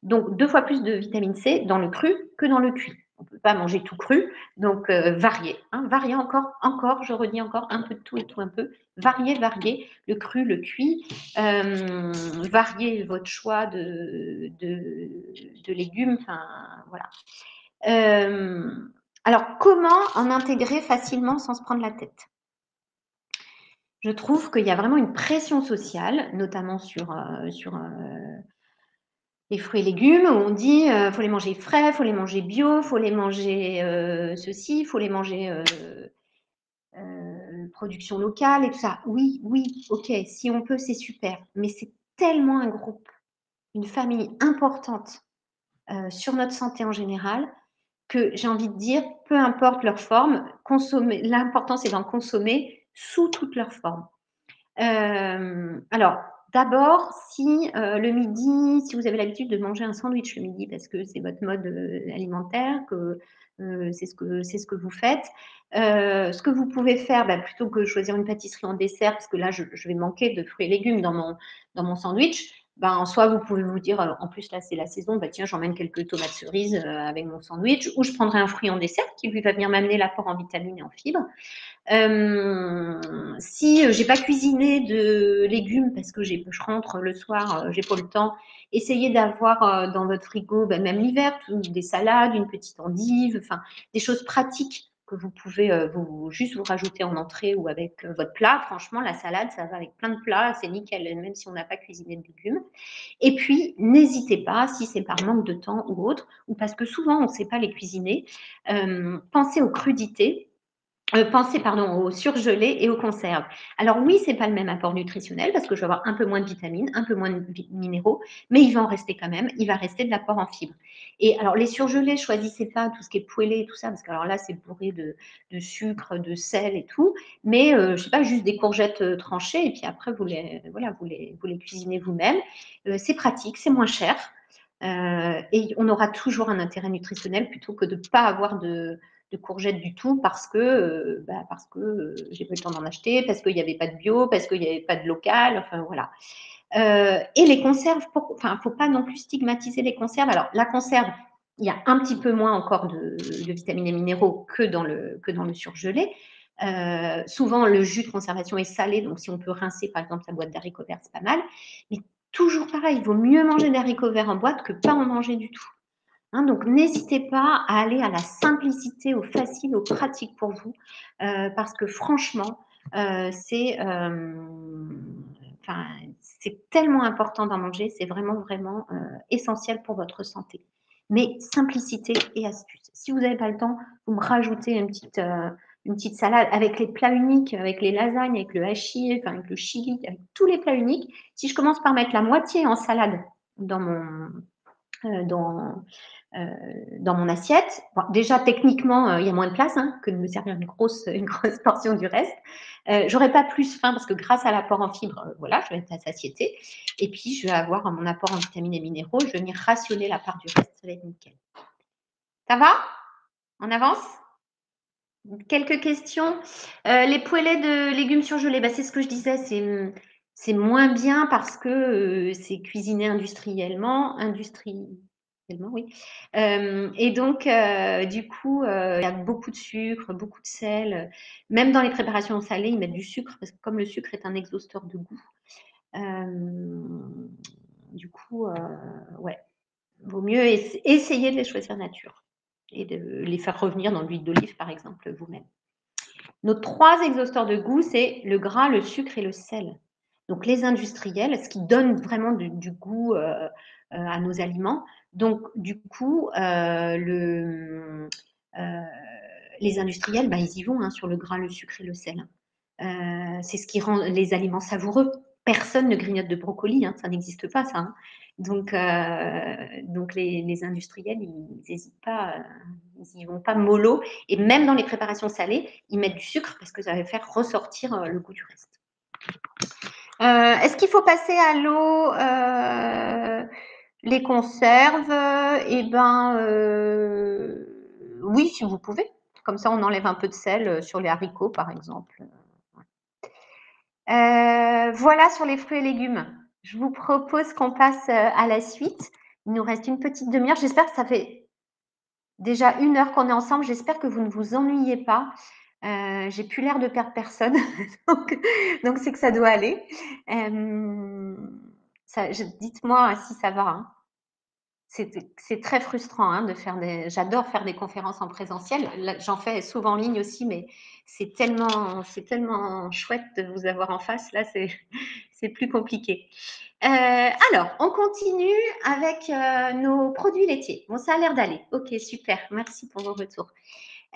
Donc, 2 fois plus de vitamine C dans le cru que dans le cuit. On ne peut pas manger tout cru, donc varier. Hein, varier encore, je redis encore, un peu de tout et tout un peu. Varier, le cru, le cuit. Varier votre choix de légumes. Enfin, voilà. Alors, comment en intégrer facilement sans se prendre la tête? Je trouve qu'il y a vraiment une pression sociale, notamment sur les fruits et légumes, où on dit faut les manger frais, faut les manger bio, faut les manger ceci, faut les manger production locale et tout ça. Oui, oui, ok, si on peut, c'est super. Mais c'est tellement un groupe, une famille importante sur notre santé en général, que j'ai envie de dire, peu importe leur forme, l'important c'est d'en consommer sous toutes leurs formes. Alors, d'abord, si le midi, si vous avez l'habitude de manger un sandwich le midi parce que c'est votre mode alimentaire, que c'est ce que vous faites, ce que vous pouvez faire, plutôt que choisir une pâtisserie en dessert, parce que là, je vais manquer de fruits et légumes dans mon sandwich, soit vous pouvez vous dire, en plus là c'est la saison, tiens, j'emmène quelques tomates cerises avec mon sandwich, ou je prendrai un fruit en dessert qui lui va venir m'amener l'apport en vitamines et en fibres. Si j'ai pas cuisiné de légumes parce que je rentre le soir, j'ai pas le temps, essayez d'avoir dans votre frigo, même l'hiver, des salades, une petite endive, enfin des choses pratiques que vous pouvez juste vous rajouter en entrée ou avec votre plat. Franchement, la salade, ça va avec plein de plats, c'est nickel, même si on n'a pas cuisiné de légumes. Et puis, n'hésitez pas, si c'est par manque de temps ou autre, ou parce que souvent on ne sait pas les cuisiner, pensez aux crudités. Pensez aux surgelés et aux conserves. Alors oui, c'est pas le même apport nutritionnel parce que je vais avoir un peu moins de vitamines, un peu moins de minéraux, mais il va en rester quand même, il va rester de l'apport en fibres. Et alors les surgelés, choisissez pas tout ce qui est poêlé et tout ça, parce que alors là, c'est bourré de sucre, de sel et tout, mais je sais pas, juste des courgettes tranchées, et puis après, vous les cuisinez vous-même. C'est pratique, c'est moins cher, et on aura toujours un intérêt nutritionnel plutôt que de ne pas avoir de courgettes du tout parce que j'ai pas eu le temps d'en acheter, parce qu'il n'y avait pas de bio, parce qu'il n'y avait pas de local, enfin voilà. Et les conserves, faut pas non plus stigmatiser les conserves. Alors la conserve, il y a un petit peu moins encore de vitamines et minéraux que dans le surgelé. Souvent le jus de conservation est salé, donc si on peut rincer par exemple sa boîte d'haricots verts, c'est pas mal. Mais toujours pareil, il vaut mieux manger des haricots verts en boîte que pas en manger du tout. Donc, n'hésitez pas à aller à la simplicité, au facile, au pratique pour vous, parce que franchement, enfin, c'est tellement important d'en manger, c'est vraiment, vraiment essentiel pour votre santé. Mais simplicité et astuce. Si vous n'avez pas le temps, vous me rajoutez une petite salade avec les plats uniques, avec les lasagnes, avec le hachis, enfin, avec le chili, avec tous les plats uniques. Si je commence par mettre la moitié en salade dans mon, dans mon assiette. Bon, déjà, techniquement, il y a moins de place que de me servir une grosse portion du reste. J'aurai pas plus faim parce que grâce à l'apport en fibres, voilà, je vais être à satiété. Et puis, je vais avoir mon apport en vitamines et minéraux. Je vais venir rationner la part du reste. Ça va être nickel. Ça va? On avance? Quelques questions. Les poêlées de légumes surgelés, bah, c'est ce que je disais, c'est moins bien parce que c'est cuisiné industriellement, oui. Et donc, du coup, il y a beaucoup de sucre, beaucoup de sel. Même dans les préparations salées, ils mettent du sucre parce que comme le sucre est un exhausteur de goût, du coup, ouais, vaut mieux essayer de les choisir nature et de les faire revenir dans l'huile d'olive, par exemple, vous-même. Nos 3 exhausteurs de goût, c'est le gras, le sucre et le sel. Donc les industriels, ce qui donne vraiment du goût à nos aliments. Donc du coup, les industriels, bah, ils y vont sur le gras, le sucre et le sel. C'est ce qui rend les aliments savoureux. Personne ne grignote de brocoli, ça n'existe pas ça. Donc les industriels, ils n'hésitent pas, ils n'y vont pas mollo. Et même dans les préparations salées, ils mettent du sucre parce que ça va faire ressortir le goût du reste. Est-ce qu'il faut passer à l'eau les conserves? Oui, si vous pouvez. Comme ça, on enlève un peu de sel sur les haricots, par exemple. Voilà sur les fruits et légumes. Je vous propose qu'on passe à la suite. Il nous reste une petite demi-heure. J'espère que ça fait déjà 1 heure qu'on est ensemble. J'espère que vous ne vous ennuyez pas. J'ai plus l'air de perdre personne, donc c'est que ça doit aller. Dites-moi si ça va. C'est très frustrant de faire J'adore faire des conférences en présentiel. J'en fais souvent en ligne aussi, mais c'est tellement chouette de vous avoir en face. Là, c'est plus compliqué. Alors, on continue avec nos produits laitiers. Bon, ça a l'air d'aller. Ok, super. Merci pour vos retours.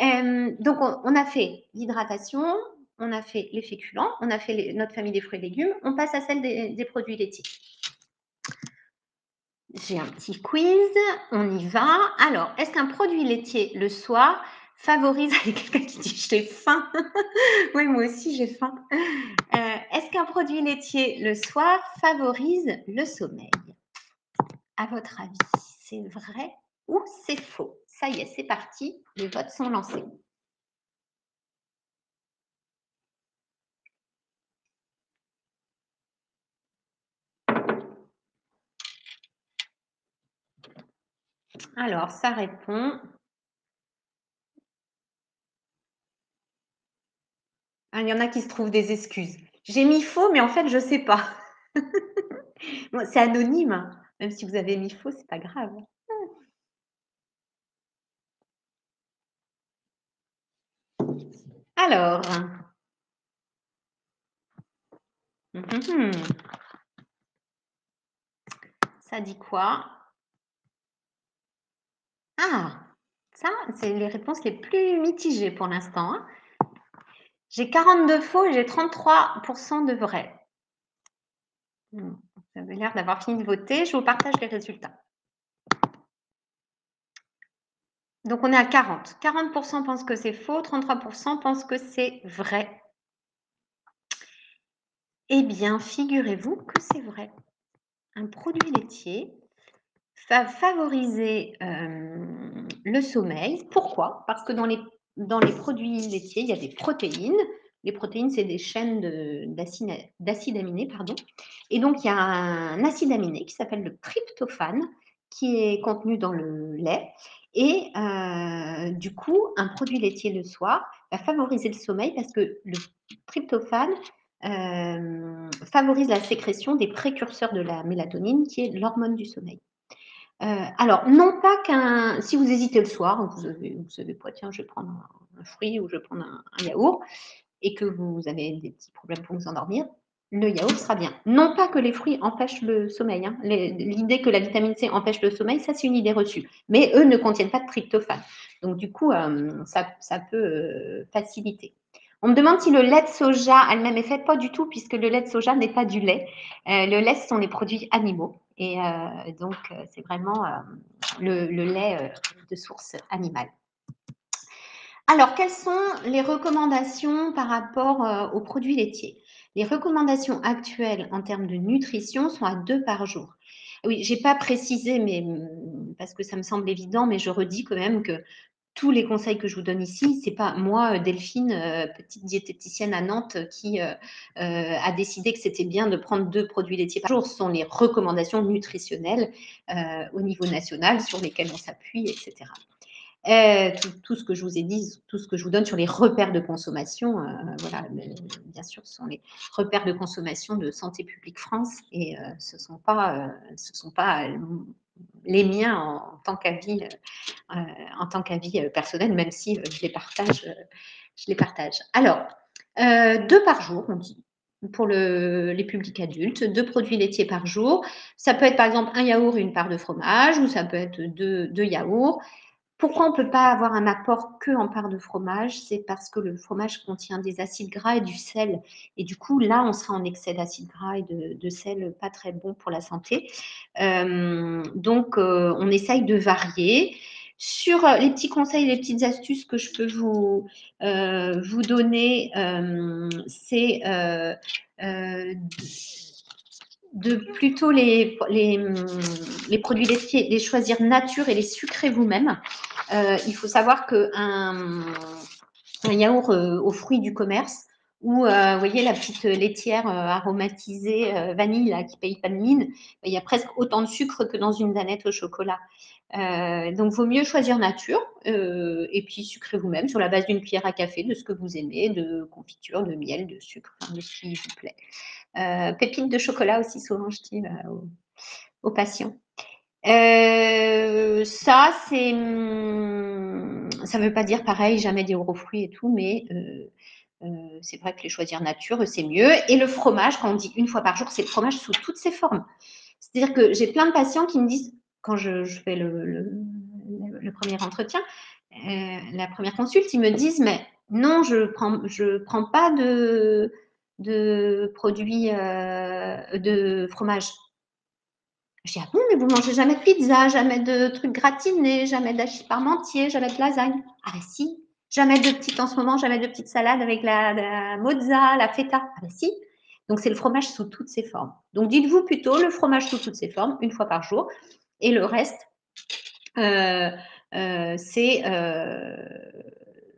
Donc, on a fait l'hydratation, on a fait les féculents, on a fait notre famille des fruits et légumes. On passe à celle des produits laitiers. J'ai un petit quiz, on y va. Alors, est-ce qu'un produit laitier le soir favorise... Il y a quelqu'un qui dit j'ai faim. Oui, moi aussi j'ai faim. Est-ce qu'un produit laitier le soir favorise le sommeil? À votre avis, c'est vrai ou c'est faux? Ça y est, c'est parti. Les votes sont lancés. Alors, ça répond... Ah, il y en a qui se trouvent des excuses. J'ai mis faux, mais en fait, je ne sais pas. Bon, c'est anonyme. Même si vous avez mis faux, c'est pas grave. Alors, ça dit quoi? Ah, ça, c'est les réponses les plus mitigées pour l'instant. J'ai 42 faux et j'ai 33% de vrai. Vous avez l'air d'avoir fini de voter. Je vous partage les résultats. Donc, on est à 40. 40% pensent que c'est faux, 33% pensent que c'est vrai. Eh bien, figurez-vous que c'est vrai. Un produit laitier va favoriser le sommeil. Pourquoi? Parce que dans les produits laitiers, il y a des protéines. Les protéines, c'est des chaînes d'acides aminés, pardon. Et donc, il y a un acide aminé qui s'appelle le tryptophane, qui est contenu dans le lait. Et du coup, un produit laitier le soir va favoriser le sommeil parce que le tryptophane favorise la sécrétion des précurseurs de la mélatonine, qui est l'hormone du sommeil. Alors, non pas si vous hésitez le soir, vous savez pas, tiens, je vais prendre un fruit ou je vais prendre un yaourt, et que vous avez des petits problèmes pour vous endormir, le yaourt sera bien. Non pas que les fruits empêchent le sommeil, hein. L'idée que la vitamine C empêche le sommeil, ça c'est une idée reçue. Mais eux ne contiennent pas de tryptophane. Donc du coup, ça peut faciliter. On me demande si le lait de soja a le même effet. Pas du tout, puisque le lait de soja n'est pas du lait. Le lait, ce sont des produits animaux. Et donc, c'est vraiment le lait de source animale. Alors, quelles sont les recommandations par rapport aux produits laitiers? Les recommandations actuelles en termes de nutrition sont à 2 par jour. Oui, j'ai pas précisé, mais parce que ça me semble évident, mais je redis quand même que tous les conseils que je vous donne ici, c'est pas moi, Delphine, petite diététicienne à Nantes, qui a décidé que c'était bien de prendre 2 produits laitiers par jour. Ce sont les recommandations nutritionnelles au niveau national sur lesquelles on s'appuie, etc. Tout ce que je vous ai dit, tout ce que je vous donne sur les repères de consommation, voilà, bien sûr, ce sont les repères de consommation de Santé publique France et ce ne sont pas les miens en tant qu'avis personnel, même si je les partage. Alors, 2 par jour, on dit, pour les publics adultes, 2 produits laitiers par jour. Ça peut être par exemple un yaourt et une part de fromage, ou ça peut être deux yaourts. Pourquoi on ne peut pas avoir un apport que en part de fromage? C'est parce que le fromage contient des acides gras et du sel. Et du coup, là, on sera en excès d'acides gras et de sel, pas très bon pour la santé. Donc, on essaye de varier. Sur les petits conseils, les petites astuces que je peux vous donner, c'est de plutôt les produits laitiers, les choisir nature et les sucrer vous-même. Il faut savoir qu'un yaourt aux fruits du commerce ou vous voyez la petite laitière aromatisée vanille là, qui paye pas de mine, il y a presque autant de sucre que dans une danette au chocolat. Donc, vaut mieux choisir nature et puis sucrer vous-même sur la base d'une cuillère à café de ce que vous aimez, de confiture, de miel, de sucre, enfin, de ce qui vous plaît. Pépites de chocolat aussi, souvent je dis aux patients. Ça, ça veut pas dire pareil, jamais des gros fruits et tout, mais c'est vrai que les choisir nature, c'est mieux. Et le fromage, quand on dit une fois par jour, c'est le fromage sous toutes ses formes. C'est-à-dire que j'ai plein de patients qui me disent, quand je fais le premier entretien, la première consulte, ils me disent, mais non, je prends pas de produits de fromage. Je dis, ah bon, mais vous mangez jamais de pizza, jamais de trucs gratinés, jamais d'hachis parmentier, jamais de lasagne. Ah ben si, jamais de petites en ce moment, jamais de petites salades avec la mozza, la feta. Ah ben si. Donc c'est le fromage sous toutes ses formes. Donc dites-vous plutôt le fromage sous toutes ses formes, une fois par jour. Et le reste, c'est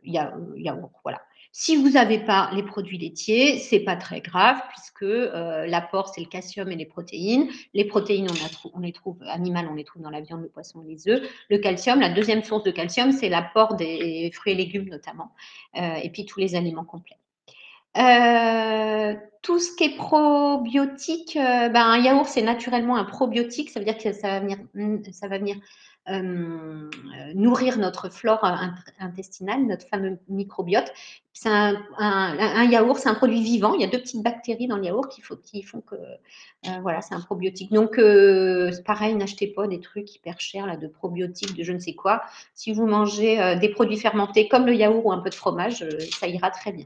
yaourt, voilà. Si vous n'avez pas les produits laitiers, c'est pas très grave puisque l'apport c'est le calcium et les protéines. Les protéines on les trouve animales, on les trouve dans la viande, le poisson et les œufs. Le calcium, la deuxième source de calcium, c'est l'apport des fruits et légumes notamment, et puis tous les aliments complets. Tout ce qui est probiotique, un yaourt c'est naturellement un probiotique, ça veut dire que ça va venir nourrir notre flore intestinale, notre fameux microbiote. C'est un yaourt, c'est un produit vivant. Il y a 2 petites bactéries dans le yaourt qui font que voilà, c'est un probiotique. Donc c'est pareil, n'achetez pas des trucs hyper chers là, de probiotiques, de je ne sais quoi. Si vous mangez des produits fermentés comme le yaourt ou un peu de fromage, ça ira très bien.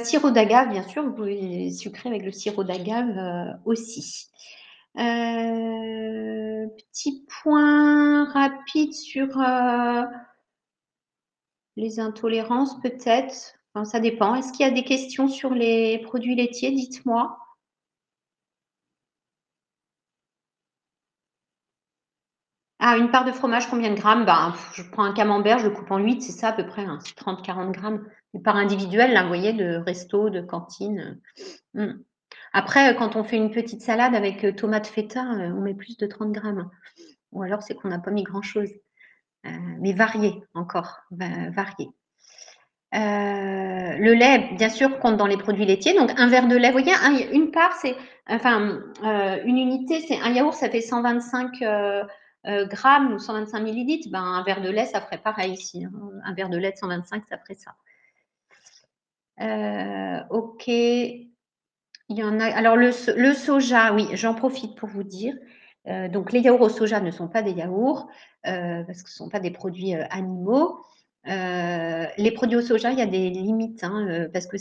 Sirop d'agave, bien sûr, vous pouvez sucrer avec le sirop d'agave aussi. Petit point rapide sur les intolérances, peut-être. Enfin, ça dépend. Est-ce qu'il y a des questions sur les produits laitiers? Dites-moi. Ah, une part de fromage, combien de grammes? Je prends un camembert, je le coupe en 8, c'est ça à peu près, hein, c'est 30-40 grammes. Une part individuelle, là, vous voyez, de resto, de cantine. Après, quand on fait une petite salade avec tomate feta, on met plus de 30 grammes. Ou alors, c'est qu'on n'a pas mis grand-chose. Mais varié encore, varié. Le lait, bien sûr, compte dans les produits laitiers. Donc, un verre de lait, vous voyez, une part, c'est, enfin, une unité, c'est un yaourt, ça fait 125 grammes ou 125 millilitres. Un verre de lait, ça ferait pareil ici, hein. Un verre de lait de 125, ça ferait ça. Ok. Il y en a. Alors, le soja, oui, j'en profite pour vous dire. Donc, les yaourts au soja ne sont pas des yaourts parce que ce ne sont pas des produits animaux. Les produits au soja, il y a des limites hein, parce que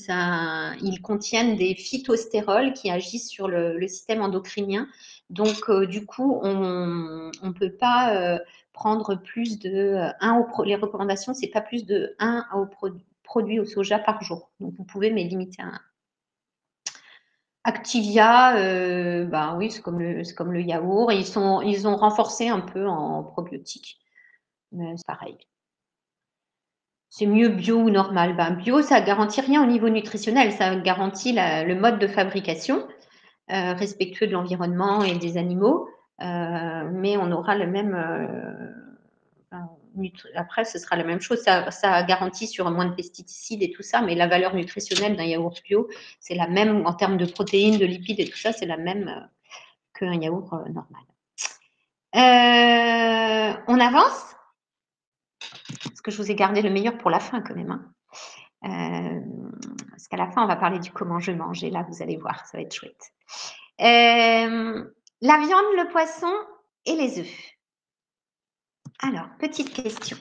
ils contiennent des phytostérols qui agissent sur le système endocrinien. Donc, du coup, on ne peut pas prendre plus de les recommandations, c'est pas plus de 1 produit au soja par jour. Donc, vous pouvez mais limiter à 1. Activia, bah oui, c'est comme le yaourt. Ils ont renforcé un peu en probiotiques, mais c'est pareil. C'est mieux bio ou normal? Ben, bio, ça garantit rien au niveau nutritionnel. Ça garantit le mode de fabrication, respectueux de l'environnement et des animaux, mais on aura le même. Après, ce sera la même chose. Ça garantit sur moins de pesticides et tout ça, mais la valeur nutritionnelle d'un yaourt bio, c'est la même en termes de protéines, de lipides et tout ça, c'est la même qu'un yaourt normal. On avance? Parce que je vous ai gardé le meilleur pour la fin quand même. Hein. Parce qu'à la fin, on va parler du comment je mange. Et là, vous allez voir, ça va être chouette. La viande, le poisson et les œufs. Alors, petite question.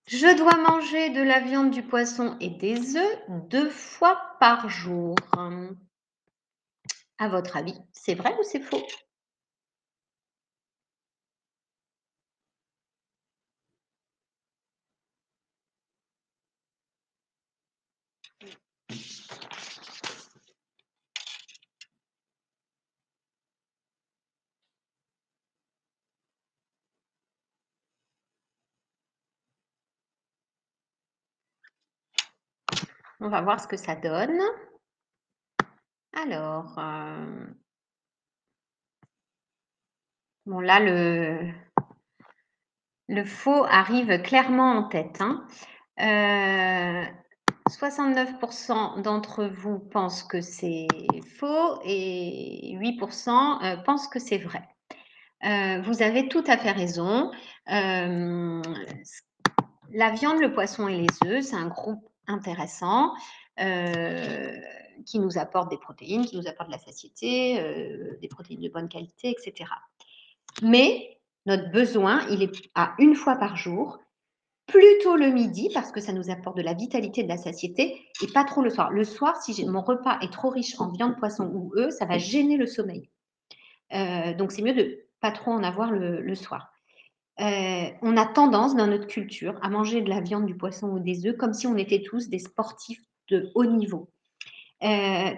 Je dois manger de la viande, du poisson et des œufs 2 fois par jour. À votre avis, c'est vrai ou c'est faux? On va voir ce que ça donne. Alors, bon là, le faux arrive clairement en tête. Hein. 69% d'entre vous pensent que c'est faux et 8% pensent que c'est vrai. Vous avez tout à fait raison. La viande, le poisson et les œufs, c'est un groupe intéressant qui nous apporte des protéines, qui nous apporte de la satiété, des protéines de bonne qualité, etc. Mais notre besoin, il est à 1 fois par jour, plutôt le midi parce que ça nous apporte de la vitalité, de la satiété, et pas trop le soir. Le soir, si mon repas est trop riche en viande, poisson ou œufs, ça va gêner le sommeil. Donc c'est mieux de pas trop en avoir le soir. On a tendance dans notre culture à manger de la viande, du poisson ou des œufs comme si on était tous des sportifs de haut niveau.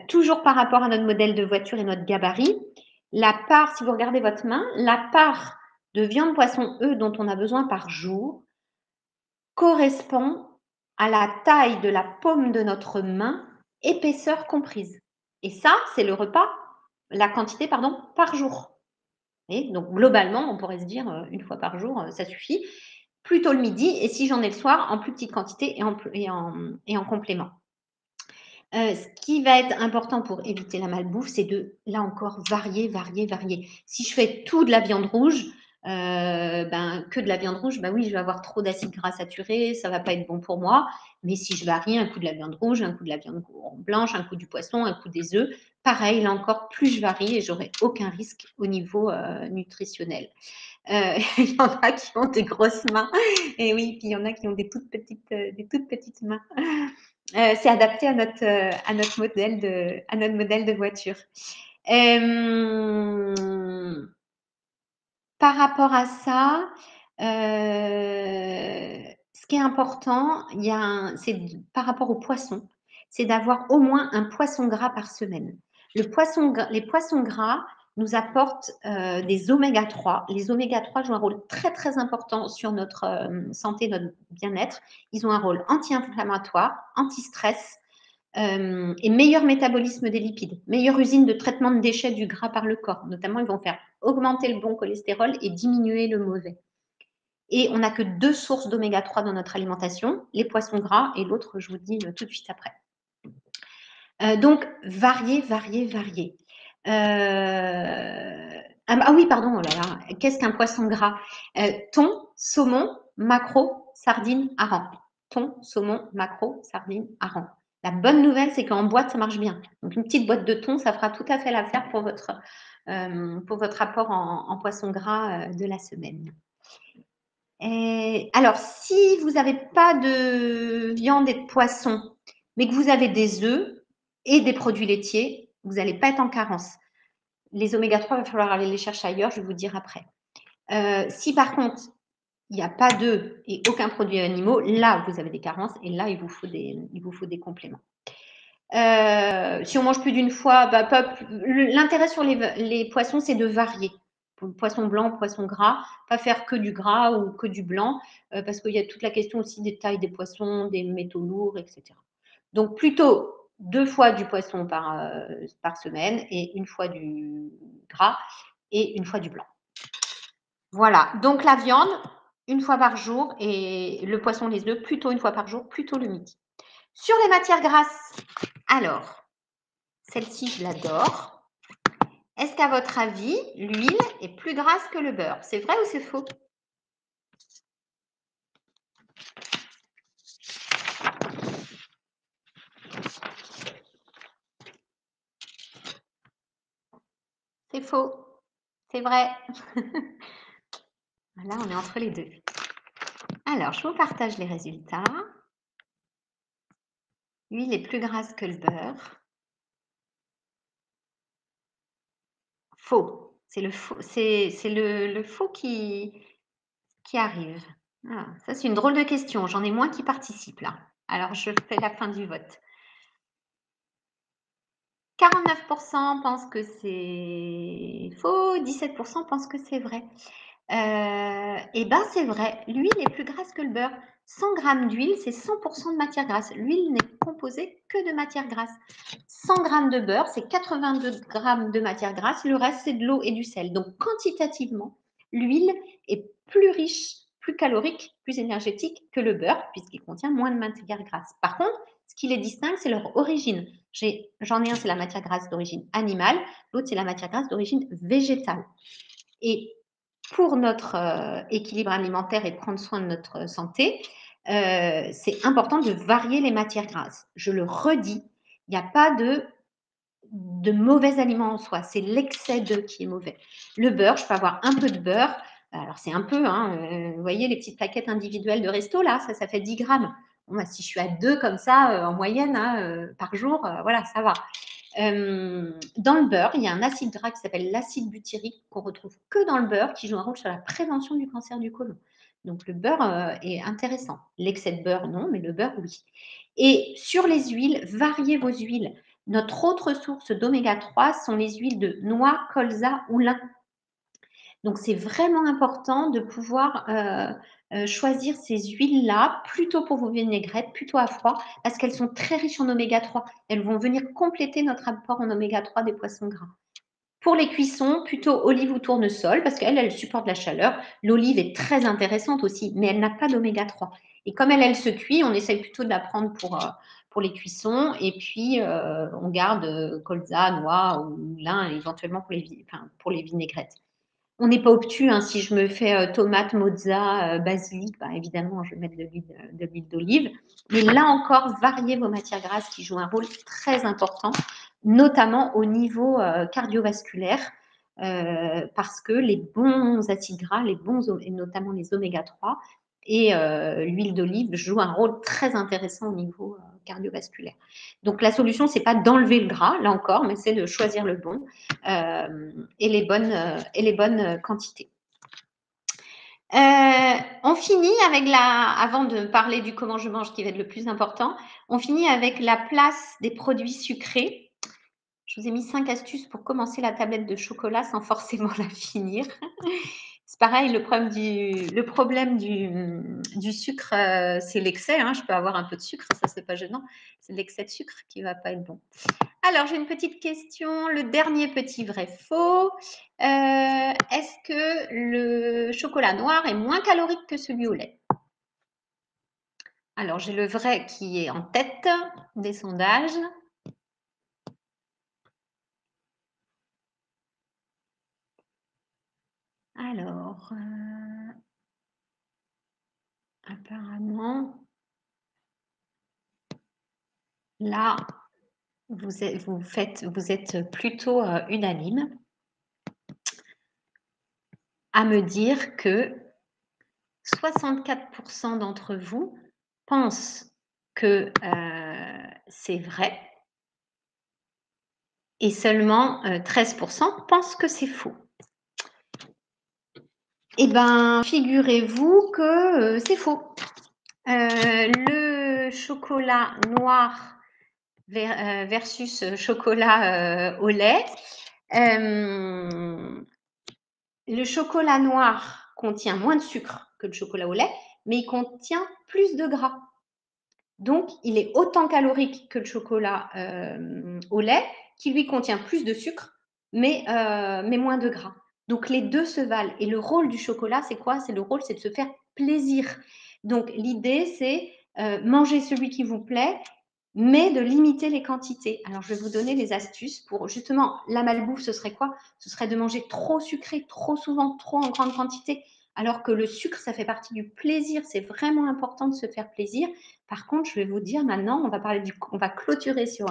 Toujours par rapport à notre modèle de voiture et notre gabarit, la part, si vous regardez votre main, la part de viande, poisson, œufs dont on a besoin par jour correspond à la taille de la paume de notre main, épaisseur comprise. Et ça, c'est le repas, la quantité, pardon, par jour. Et donc, globalement, on pourrait se dire 1 fois par jour, ça suffit. Plutôt le midi, et si j'en ai le soir, en plus petite quantité et en complément. Ce qui va être important pour éviter la malbouffe, c'est de, là encore, varier. Si je fais tout de la viande rouge, que de la viande rouge, oui, je vais avoir trop d'acides gras saturés, ça va pas être bon pour moi. Mais si je varie, un coup de la viande rouge, un coup de la viande blanche, un coup du poisson, un coup des œufs, pareil, là encore, plus je varie et j'aurai aucun risque au niveau nutritionnel. Il y en a qui ont des grosses mains, et oui, puis il y en a qui ont des toutes petites mains. C'est adapté à notre modèle de voiture. Par rapport à ça, ce qui est important, c'est par rapport au poisson, c'est d'avoir au moins un poisson gras par semaine. Les poissons gras nous apportent des oméga 3. Les oméga 3 jouent un rôle très très important sur notre santé, notre bien-être. Ils ont un rôle anti-inflammatoire, anti-stress, et meilleur métabolisme des lipides, meilleure usine de traitement de déchets du gras par le corps. Notamment, ils vont faire augmenter le bon cholestérol et diminuer le mauvais. Et on n'a que 2 sources d'oméga 3 dans notre alimentation, les poissons gras et l'autre, je vous dis tout de suite après. Donc, varier. Ah oui, pardon, oh là là, qu'est-ce qu'un poisson gras? Thon, saumon, maquereau, sardine, hareng. thon, saumon, maquereau, sardines, hareng. La bonne nouvelle, c'est qu'en boîte, ça marche bien. Donc, une petite boîte de thon, ça fera tout à fait l'affaire pour votre apport en poisson gras de la semaine. Alors, si vous n'avez pas de viande et de poisson, mais que vous avez des œufs et des produits laitiers, vous n'allez pas être en carence. Les oméga 3, il va falloir aller les chercher ailleurs, je vais vous dire après. Si par contre, il n'y a pas d'œufs et aucun produit animaux, là, vous avez des carences et là, il vous faut des compléments. Si on mange plus d'une fois, l'intérêt sur les poissons, c'est de varier. Poisson blanc, poisson gras, pas faire que du gras ou que du blanc, parce qu'il y a toute la question aussi des tailles des poissons, des métaux lourds, etc. Donc plutôt 2 fois du poisson par semaine et 1 fois du gras et 1 fois du blanc. Voilà, donc la viande, 1 fois par jour et le poisson, les œufs, plutôt 1 fois par jour, plutôt le midi. Sur les matières grasses, alors, celle-ci, je l'adore. Est-ce qu'à votre avis, l'huile est plus grasse que le beurre? C'est vrai ou c'est faux? C'est faux. C'est vrai. Là, on est entre les deux. Alors, je vous partage les résultats. L'huile est plus grasse que le beurre. Faux. C'est le faux, le faux qui arrive. Ah, ça, c'est une drôle de question. J'en ai moins qui participent là. Alors, je fais la fin du vote. 49% pensent que c'est faux, 17% pensent que c'est vrai. Et ben c'est vrai, l'huile est plus grasse que le beurre. 100 grammes d'huile, c'est 100% de matière grasse. L'huile n'est composée que de matière grasse. 100 grammes de beurre, c'est 82 grammes de matière grasse. Le reste, c'est de l'eau et du sel. Donc, quantitativement, l'huile est plus riche, plus calorique, plus énergétique que le beurre, puisqu'il contient moins de matière grasse. Par contre, ce qui les distingue, c'est leur origine. J'en ai un, c'est la matière grasse d'origine animale. L'autre, c'est la matière grasse d'origine végétale. Et pour notre équilibre alimentaire et prendre soin de notre santé, c'est important de varier les matières grasses. Je le redis, il n'y a pas de mauvais aliments en soi, c'est l'excès d'eux qui est mauvais. Le beurre, je peux avoir un peu de beurre, alors c'est un peu, vous voyez les petites plaquettes individuelles de resto là, ça fait 10 grammes. Bon, bah, si je suis à 2 comme ça en moyenne par jour, voilà, ça va. Dans le beurre, il y a un acide gras qui s'appelle l'acide butyrique qu'on retrouve que dans le beurre, qui joue un rôle sur la prévention du cancer du côlon. Donc le beurre est intéressant. L'excès de beurre, non, mais le beurre, oui. Et sur les huiles, variez vos huiles. Notre autre source d'oméga 3 sont les huiles de noix, colza ou lin. Donc, c'est vraiment important de pouvoir choisir ces huiles-là plutôt pour vos vinaigrettes, plutôt à froid, parce qu'elles sont très riches en oméga 3. Elles vont venir compléter notre apport en oméga 3 des poissons gras. Pour les cuissons, plutôt olive ou tournesol, parce qu'elle supporte la chaleur. L'olive est très intéressante aussi, mais elle n'a pas d'oméga 3. Et comme elle se cuit, on essaye plutôt de la prendre pour les cuissons. Et puis, on garde colza, noix ou lin, éventuellement pour les vinaigrettes. On n'est pas obtus, hein. Si je me fais tomate, mozza, basilic, évidemment, je vais mettre de l'huile d'olive. Mais là encore, variez vos matières grasses qui jouent un rôle très important, notamment au niveau cardiovasculaire, parce que les bons acides gras, et notamment les oméga 3 et l'huile d'olive jouent un rôle très intéressant au niveau cardiovasculaire. Donc la solution, c'est pas d'enlever le gras, là encore, mais c'est de choisir le bon et les bonnes quantités. On finit avec avant de parler du comment je mange qui va être le plus important, on finit avec la place des produits sucrés. Je vous ai mis 5 astuces pour commencer la tablette de chocolat sans forcément la finir. C'est pareil, le problème du sucre, c'est l'excès. Je peux avoir un peu de sucre, ça c'est pas gênant. C'est l'excès de sucre qui va pas être bon. Alors, j'ai une petite question. Le dernier petit vrai-faux. Est-ce que le chocolat noir est moins calorique que celui au lait? Alors, j'ai le vrai qui est en tête des sondages. Alors, apparemment, là, vous êtes plutôt unanime à me dire que 64% d'entre vous pensent que c'est vrai et seulement 13% pensent que c'est faux. Eh bien, figurez-vous que c'est faux. Le chocolat noir versus chocolat au lait. Le chocolat noir contient moins de sucre que le chocolat au lait, mais il contient plus de gras. Donc, il est autant calorique que le chocolat au lait, qui lui contient plus de sucre, mais moins de gras. Donc, les deux se valent. Et le rôle du chocolat, c'est quoi? C'est de se faire plaisir. Donc, l'idée, c'est manger celui qui vous plaît, mais de limiter les quantités. Alors, je vais vous donner des astuces pour, justement, la malbouffe, ce serait quoi? Ce serait de manger trop sucré, trop souvent, trop en grande quantité. Alors que le sucre, ça fait partie du plaisir. C'est vraiment important de se faire plaisir. Par contre, je vais vous dire maintenant, on va clôturer sur,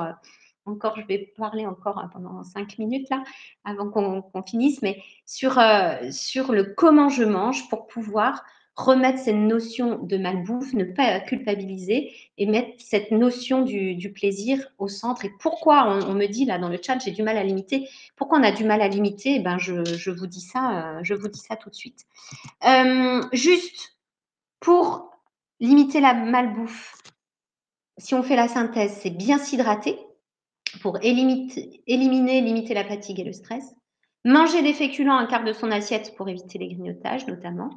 je vais parler encore pendant 5 minutes là, avant qu'on finisse, mais sur le comment je mange pour pouvoir remettre cette notion de malbouffe, ne pas culpabiliser et mettre cette notion du plaisir au centre. Et pourquoi on me dit là dans le chat, j'ai du mal à limiter. Pourquoi on a du mal à limiter? Ben, je vous dis ça tout de suite. Juste pour limiter la malbouffe, si on fait la synthèse, c'est bien s'hydrater pour limiter la fatigue et le stress. Manger des féculents un quart de son assiette pour éviter les grignotages notamment.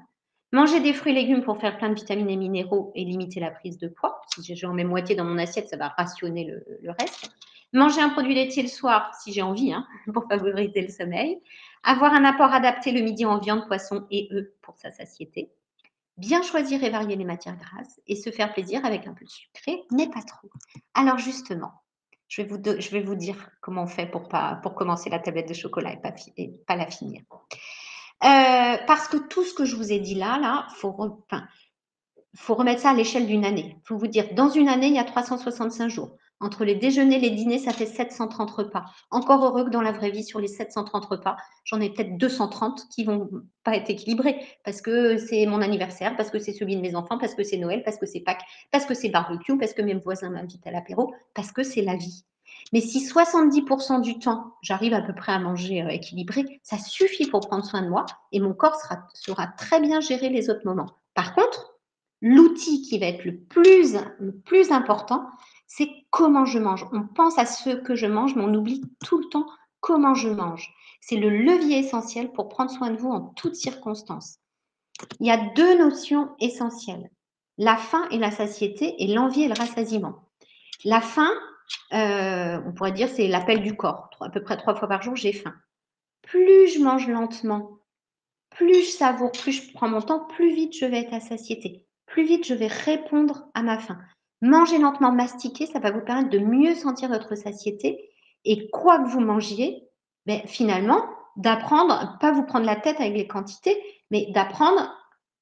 Manger des fruits et légumes pour faire plein de vitamines et minéraux et limiter la prise de poids. Si j'en mets moitié dans mon assiette, ça va rationner le reste. Manger un produit laitier le soir, si j'ai envie, pour favoriser le sommeil. Avoir un apport adapté le midi en viande, poisson et œufs pour sa satiété. Bien choisir et varier les matières grasses et se faire plaisir avec un peu de sucré, mais pas trop. Alors justement, je vais vous dire comment on fait pour commencer la tablette de chocolat et pas la finir. Parce que tout ce que je vous ai dit là, faut remettre ça à l'échelle d'une année. Il faut vous dire, dans une année, il y a 365 jours. Entre les déjeuners, les dîners, ça fait 730 repas. Encore heureux que dans la vraie vie, sur les 730 repas, j'en ai peut-être 230 qui vont pas être équilibrés parce que c'est mon anniversaire, parce que c'est celui de mes enfants, parce que c'est Noël, parce que c'est Pâques, parce que c'est barbecue, parce que mes voisins m'invitent à l'apéro, parce que c'est la vie. Mais si 70% du temps, j'arrive à peu près à manger équilibré, ça suffit pour prendre soin de moi et mon corps saura très bien gérer les autres moments. Par contre, l'outil qui va être le plus important, c'est comment je mange. On pense à ce que je mange, mais on oublie tout le temps comment je mange. C'est le levier essentiel pour prendre soin de vous en toutes circonstances. Il y a deux notions essentielles, la faim et la satiété, et l'envie et le rassasiement. La faim, on pourrait dire, c'est l'appel du corps. À peu près 3 fois par jour, j'ai faim. Plus je mange lentement, plus je savoure, plus je prends mon temps, plus vite je vais être à satiété. Plus vite je vais répondre à ma faim. Manger lentement, mastiquer, ça va vous permettre de mieux sentir votre satiété. Et quoi que vous mangiez, finalement, d'apprendre, pas vous prendre la tête avec les quantités, mais d'apprendre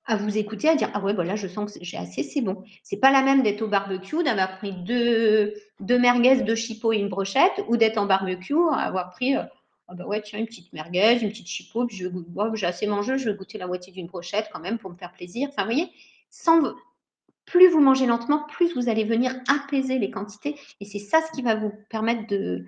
à vous écouter, à dire ah ouais, là je sens que j'ai assez, c'est bon. C'est pas la même d'être au barbecue, d'avoir pris deux merguez, 2 chipots et une brochette, ou d'être en barbecue, avoir pris ah bah ouais, tiens, une petite merguez, une petite chipot, puis j'ai assez mangé, je vais goûter la moitié d'une brochette quand même pour me faire plaisir. Enfin, vous voyez, plus vous mangez lentement, plus vous allez venir apaiser les quantités. Et c'est ça ce qui va vous permettre de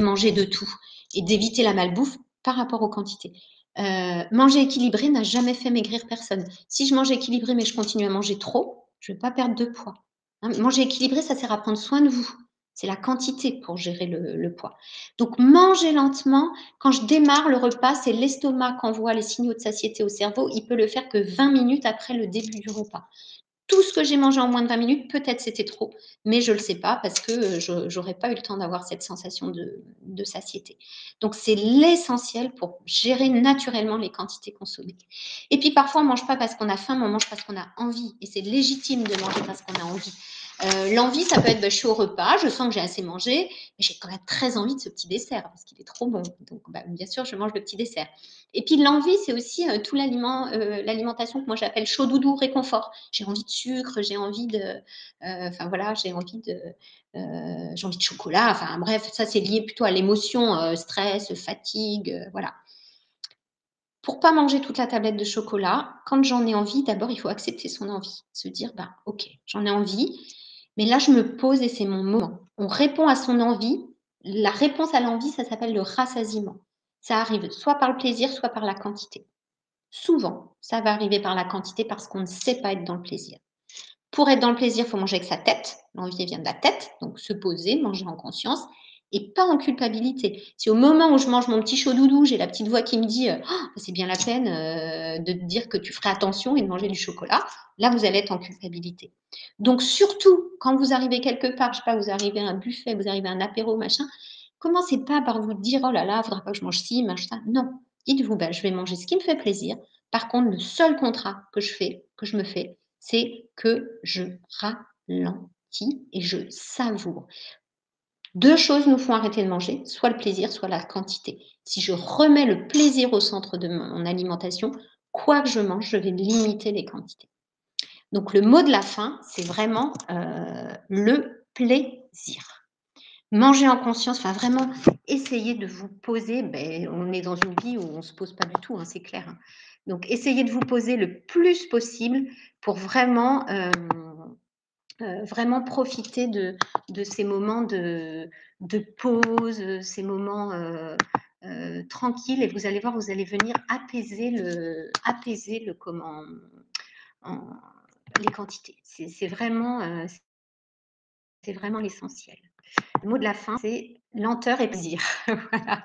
manger de tout et d'éviter la malbouffe par rapport aux quantités. Manger équilibré n'a jamais fait maigrir personne. Si je mange équilibré mais je continue à manger trop, je ne vais pas perdre de poids. Manger équilibré, ça sert à prendre soin de vous. C'est la quantité pour gérer le poids. Donc, manger lentement. Quand je démarre le repas, c'est l'estomac qui envoie les signaux de satiété au cerveau. Il peut le faire que 20 minutes après le début du repas. Tout ce que j'ai mangé en moins de 20 minutes, peut-être c'était trop, mais je ne le sais pas parce que je n'aurais pas eu le temps d'avoir cette sensation de satiété. Donc, c'est l'essentiel pour gérer naturellement les quantités consommées. Et puis, parfois, on ne mange pas parce qu'on a faim, mais on mange parce qu'on a envie. Et c'est légitime de manger parce qu'on a envie. L'envie, ça peut être, je suis au repas, je sens que j'ai assez mangé, mais j'ai quand même très envie de ce petit dessert parce qu'il est trop bon. Donc, bien sûr, je mange le petit dessert. Et puis l'envie, c'est aussi tout l'alimentation que moi j'appelle chaud doudou réconfort. J'ai envie de sucre, j'ai envie de, enfin voilà, j'ai envie de chocolat. Enfin bref, ça c'est lié plutôt à l'émotion, stress, fatigue, voilà. Pour pas manger toute la tablette de chocolat, quand j'en ai envie, d'abord, il faut accepter son envie. Se dire, OK, j'en ai envie, mais là, je me pose et c'est mon moment. On répond à son envie. La réponse à l'envie, ça s'appelle le rassasiement. Ça arrive soit par le plaisir, soit par la quantité. Souvent, ça va arriver par la quantité parce qu'on ne sait pas être dans le plaisir. Pour être dans le plaisir, il faut manger avec sa tête. L'envie vient de la tête, donc se poser, manger en conscience et pas en culpabilité. Si au moment où je mange mon petit chaud doudou, j'ai la petite voix qui me dit oh, c'est bien la peine de te dire que tu ferais attention et de manger du chocolat, là vous allez être en culpabilité. Donc surtout, quand vous arrivez quelque part, je sais pas, vous arrivez à un buffet, vous arrivez à un apéro, machin, commencez pas par vous dire oh là là, faudra pas que je mange ci, machin. Non, dites-vous je vais manger ce qui me fait plaisir. Par contre, le seul contrat que je me fais, c'est que je ralentis et je savoure. Deux choses nous font arrêter de manger, soit le plaisir, soit la quantité. Si je remets le plaisir au centre de mon alimentation, quoi que je mange, je vais limiter les quantités. Donc le mot de la fin, c'est vraiment le plaisir. Manger en conscience, enfin vraiment essayer de vous poser, on est dans une vie où on ne se pose pas du tout, c'est clair. Donc essayez de vous poser le plus possible pour vraiment vraiment profiter de ces moments de pause, ces moments tranquilles, et vous allez voir, vous allez venir apaiser le comment, les quantités. C'est vraiment l'essentiel. Le mot de la fin, c'est lenteur et plaisir. Voilà.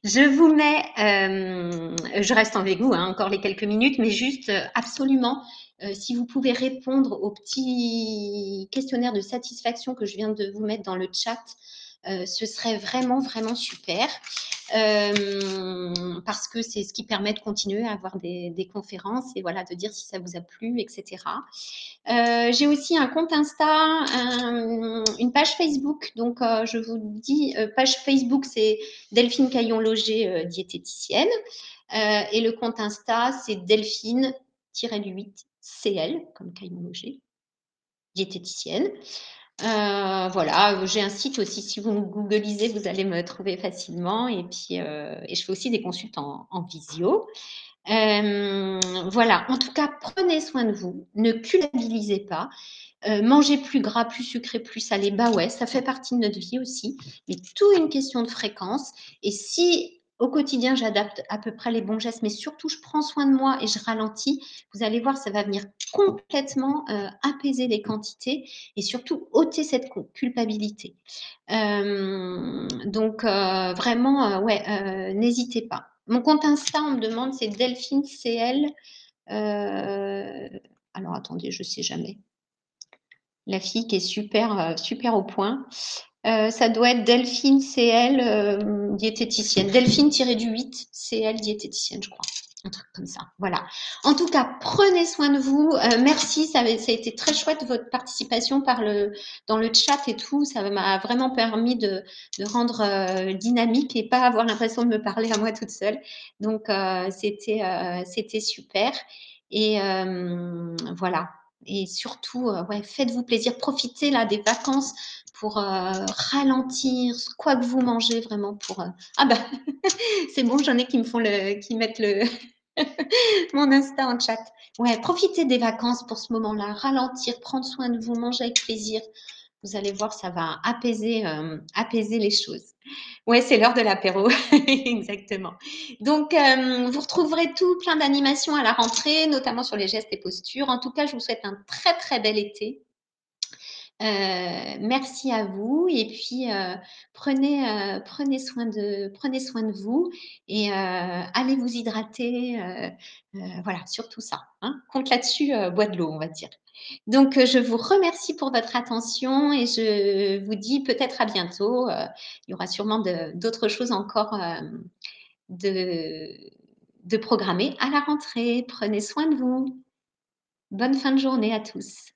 Je vous mets, je reste avec vous encore les quelques minutes, mais juste absolument, si vous pouvez répondre au petit questionnaire de satisfaction que je viens de vous mettre dans le chat, ce serait vraiment, vraiment super. Parce que c'est ce qui permet de continuer à avoir des conférences et voilà, de dire si ça vous a plu, etc. J'ai aussi un compte Insta, une page Facebook. Donc, je vous dis, page Facebook, c'est Delphine Caillon-Loger, diététicienne. Et le compte Insta, c'est Delphine-8 CL, comme Caillon-Loger, diététicienne. Voilà, j'ai un site aussi, si vous me googlisez, vous allez me trouver facilement. Et puis, et je fais aussi des consultes en visio. Voilà, en tout cas, prenez soin de vous, ne culpabilisez pas. Manger plus gras, plus sucré, plus salé, ouais, ça fait partie de notre vie aussi, mais tout une question de fréquence. Et si au quotidien, j'adapte à peu près les bons gestes, mais surtout, je prends soin de moi et je ralentis, vous allez voir, ça va venir complètement apaiser les quantités et surtout ôter cette culpabilité. Donc, vraiment, ouais, n'hésitez pas. Mon compte Insta, on me demande, c'est Delphine CL. Alors, attendez, je ne sais jamais. La fille qui est super, super au point. Ça doit être Delphine CL, diététicienne. Delphine-8 CL, diététicienne, je crois. Un truc comme ça. Voilà. En tout cas, prenez soin de vous. Merci, ça a été très chouette votre participation dans le chat et tout. Ça m'a vraiment permis de rendre dynamique et pas avoir l'impression de me parler à moi toute seule. Donc, c'était super. Et voilà. Et surtout, ouais, faites-vous plaisir. Profitez là des vacances pour ralentir, quoi que vous mangez vraiment pour. Ah bah, c'est bon, j'en ai qui mettent mon Insta en chat. Ouais, profitez des vacances pour ce moment-là, ralentir, prendre soin de vous, manger avec plaisir. Vous allez voir, ça va apaiser les choses. Ouais, c'est l'heure de l'apéro, exactement. Donc, vous retrouverez tout plein d'animations à la rentrée, notamment sur les gestes et postures. En tout cas, je vous souhaite un très très bel été. Merci à vous et puis prenez soin de vous et allez vous hydrater, voilà, surtout ça, hein. Compte là-dessus, bois de l'eau, on va dire. Donc je vous remercie pour votre attention et je vous dis peut-être à bientôt. Il y aura sûrement d'autres choses encore de programmer à la rentrée. Prenez soin de vous. Bonne fin de journée à tous.